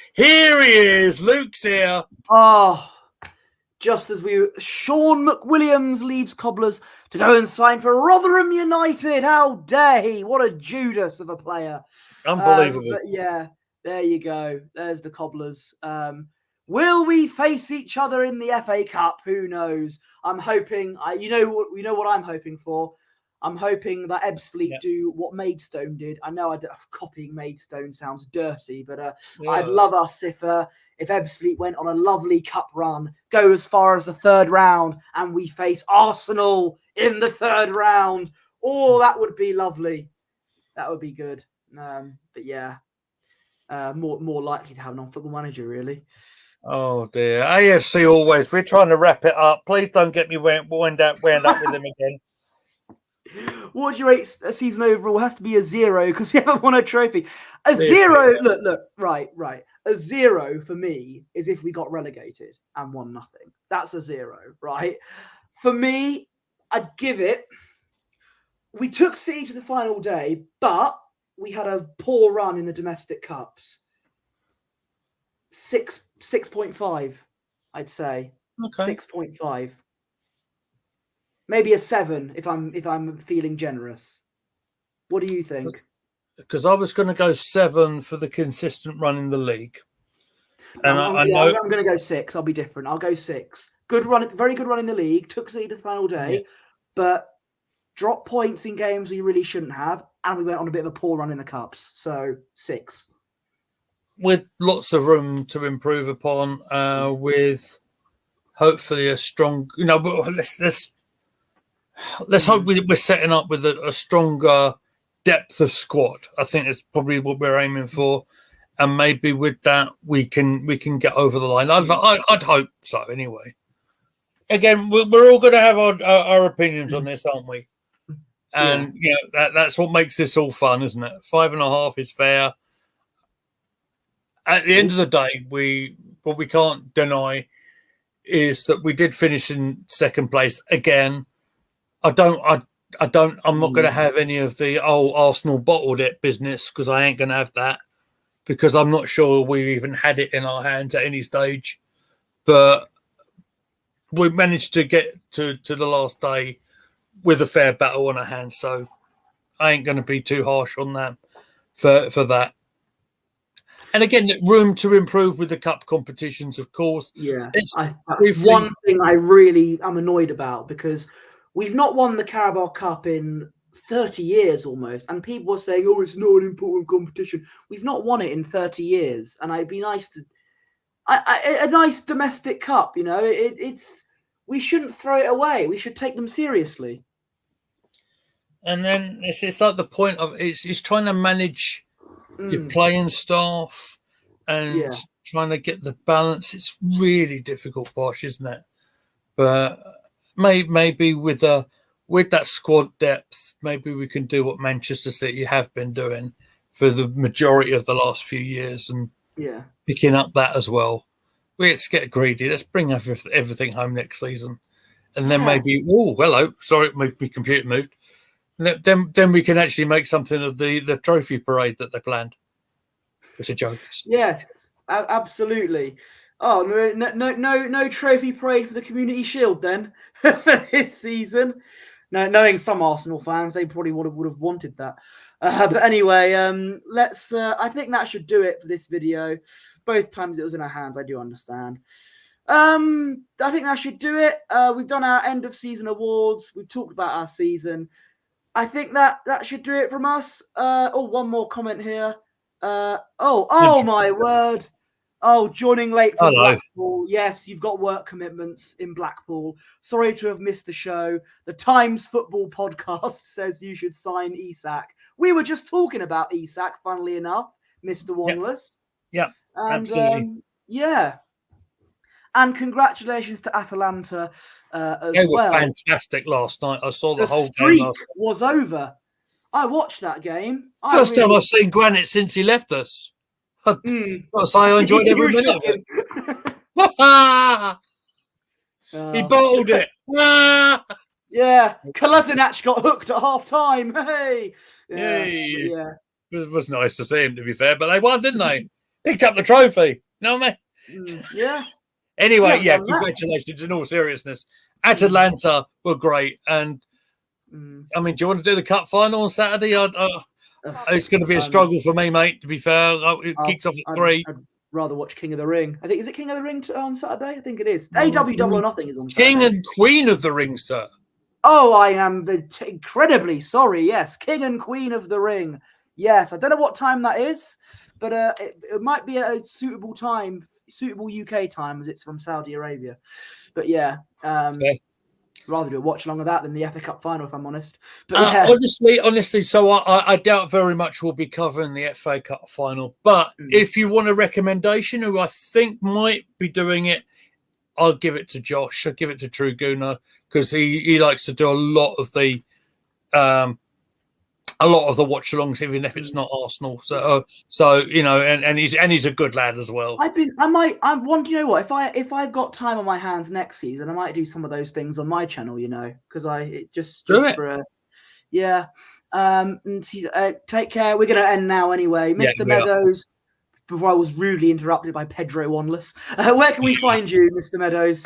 Luke's here. Oh, just as Sean McWilliams leaves Cobblers to go and sign for Rotherham United. How dare he? What a Judas of a player. Unbelievable. But yeah, there you go. There's the Cobblers. Will we face each other in the FA Cup? Who knows? I'm hoping. You know what I'm hoping for. I'm hoping that Ebbsfleet do what Maidstone did. I know copying Maidstone sounds dirty, but I'd love us if Ebbsfleet went on a lovely cup run, go as far as the third round, and we face Arsenal in the third round. Oh, that would be lovely. That would be good. But yeah, more likely to have an on-football manager, really. Oh dear, AFC always. We're trying to wrap it up. Please don't get me wound up with him again. What do you rate a season overall? It has to be a 0 because we haven't won a trophy. A 0. Look. Right. A 0 for me is if we got relegated and won nothing. That's a 0, right? For me, I'd give it. We took City to the final day, but we had a poor run in the domestic cups. 6.5, I'd say. Okay. 6.5. Maybe a 7 if I'm feeling generous. What do you think? Because I was going to go 7 for the consistent run in the league. And I'm going to go 6. I'll be different. I'll go 6. Good run, very good run in the league. Took City to the final day, but dropped points in games we really shouldn't have, and we went on a bit of a poor run in the cups. So 6. With lots of room to improve upon, with hopefully a strong. Let's hope we're setting up with a stronger depth of squad. I think that's probably what we're aiming for, and maybe with that we can get over the line. I'd hope so. Anyway, again, we're all going to have our opinions on this, aren't we? And that's what makes this all fun, isn't it? 5.5 is fair. At the end of the day, what we can't deny is that we did finish in second place again. I'm not going to have any of the Arsenal bottled it business, because I ain't going to have that, because I'm not sure we even had it in our hands at any stage. But we managed to get to the last day with a fair battle on our hands, so I ain't going to be too harsh on that for that. And again, room to improve with the cup competitions, of course. Yeah, one thing I really am annoyed about, because we've not won the Carabao Cup in 30 years almost, and people are saying, "Oh, it's not an important competition." We've not won it in 30 years, and it'd be nice to a nice domestic cup. It's we shouldn't throw it away. We should take them seriously. And then it's like the point of it's trying to manage your playing staff and trying to get the balance. It's really difficult, Bosh, isn't it? But maybe with that squad depth, maybe we can do what Manchester City have been doing for the majority of the last few years, and picking up that as well. Let's get greedy. Let's bring everything home next season, and then maybe. Oh, hello. Sorry, my computer moved. Then we can actually make something of the trophy parade that they planned. It's a joke. Yes, absolutely. Oh, no trophy parade for the Community Shield then for this season. No, knowing some Arsenal fans, they probably would have wanted that. But anyway, I think that should do it for this video. Both times it was in our hands, I do understand. I think that should do it. We've done our end of season awards. We've talked about our season. I think that should do it from us. One more comment here. Oh my word. Oh, joining late from Hello. Blackpool. Yes, you've got work commitments in Blackpool. Sorry to have missed the show. The Times Football Podcast says you should sign Isak. We were just talking about Isak, funnily enough, Mr. Wanless. Yeah, And, absolutely. yeah. And congratulations to Atalanta as They were well. fantastic last night. I saw the whole streak game. Was over. I watched that game. First time I've seen Granit since he left us. I've got to say I enjoyed every minute of it. He bottled it. Yeah, Kolasinac got hooked at half time. Hey, yeah. It was nice to see him, to be fair, but they won, didn't they? Picked up the trophy. You know what I mean? Yeah. Anyway, congratulations in all seriousness. Atalanta were great. And I mean, do you want to do the cup final on Saturday? It's going to be a struggle for me, mate, to be fair. It kicks off at 3. I'd rather watch King of the Ring. I think, is it King of the Ring on Saturday? I think it is. AW Double or Nothing is on Saturday. King and Queen of the Ring, sir. Oh, I am incredibly sorry. Yes, King and Queen of the Ring. Yes, I don't know what time that is, but it might be a suitable time, suitable UK time, as it's from Saudi Arabia. But yeah, rather do a watch along of that than the FA Cup final, if I'm honest. But honestly, so I doubt very much we'll be covering the FA Cup final. But if you want a recommendation, who I think might be doing it, I'll give it to Josh. I'll give it to True Gooner, because he likes to do a lot of the watch-alongs, even if it's not Arsenal. So you know, and he's a good lad as well. I want, you know what, if I've got time on my hands next season, I might do some of those things on my channel, you know, because take care. We're gonna end now anyway. Mr. Meadows, before I was rudely interrupted by Pedro Wanless. Where can we find you, Mr. Meadows?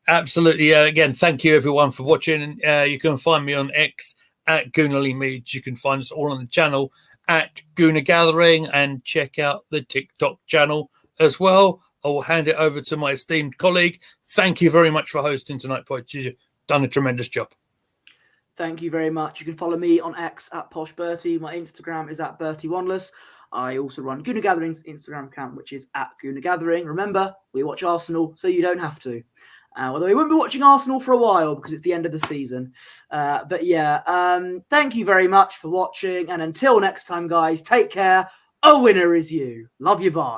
Absolutely. Again, thank you everyone for watching. You can find me on X at Goonerly Meads. You can find us all on the channel at Gooner Gathering, and check out the TikTok channel as well. I will hand it over to my esteemed colleague. Thank you very much for hosting tonight, Pod. You've done a tremendous job. Thank you very much. You can follow me on X at Posh Bertie. My Instagram is at Bertie Wanless. I also run Gooner Gathering's Instagram account, which is at Gooner Gathering. Remember, we watch Arsenal, so you don't have to. Although we won't be watching Arsenal for a while because it's the end of the season. But yeah, thank you very much for watching. And until next time, guys, take care. A winner is you. Love you, bye.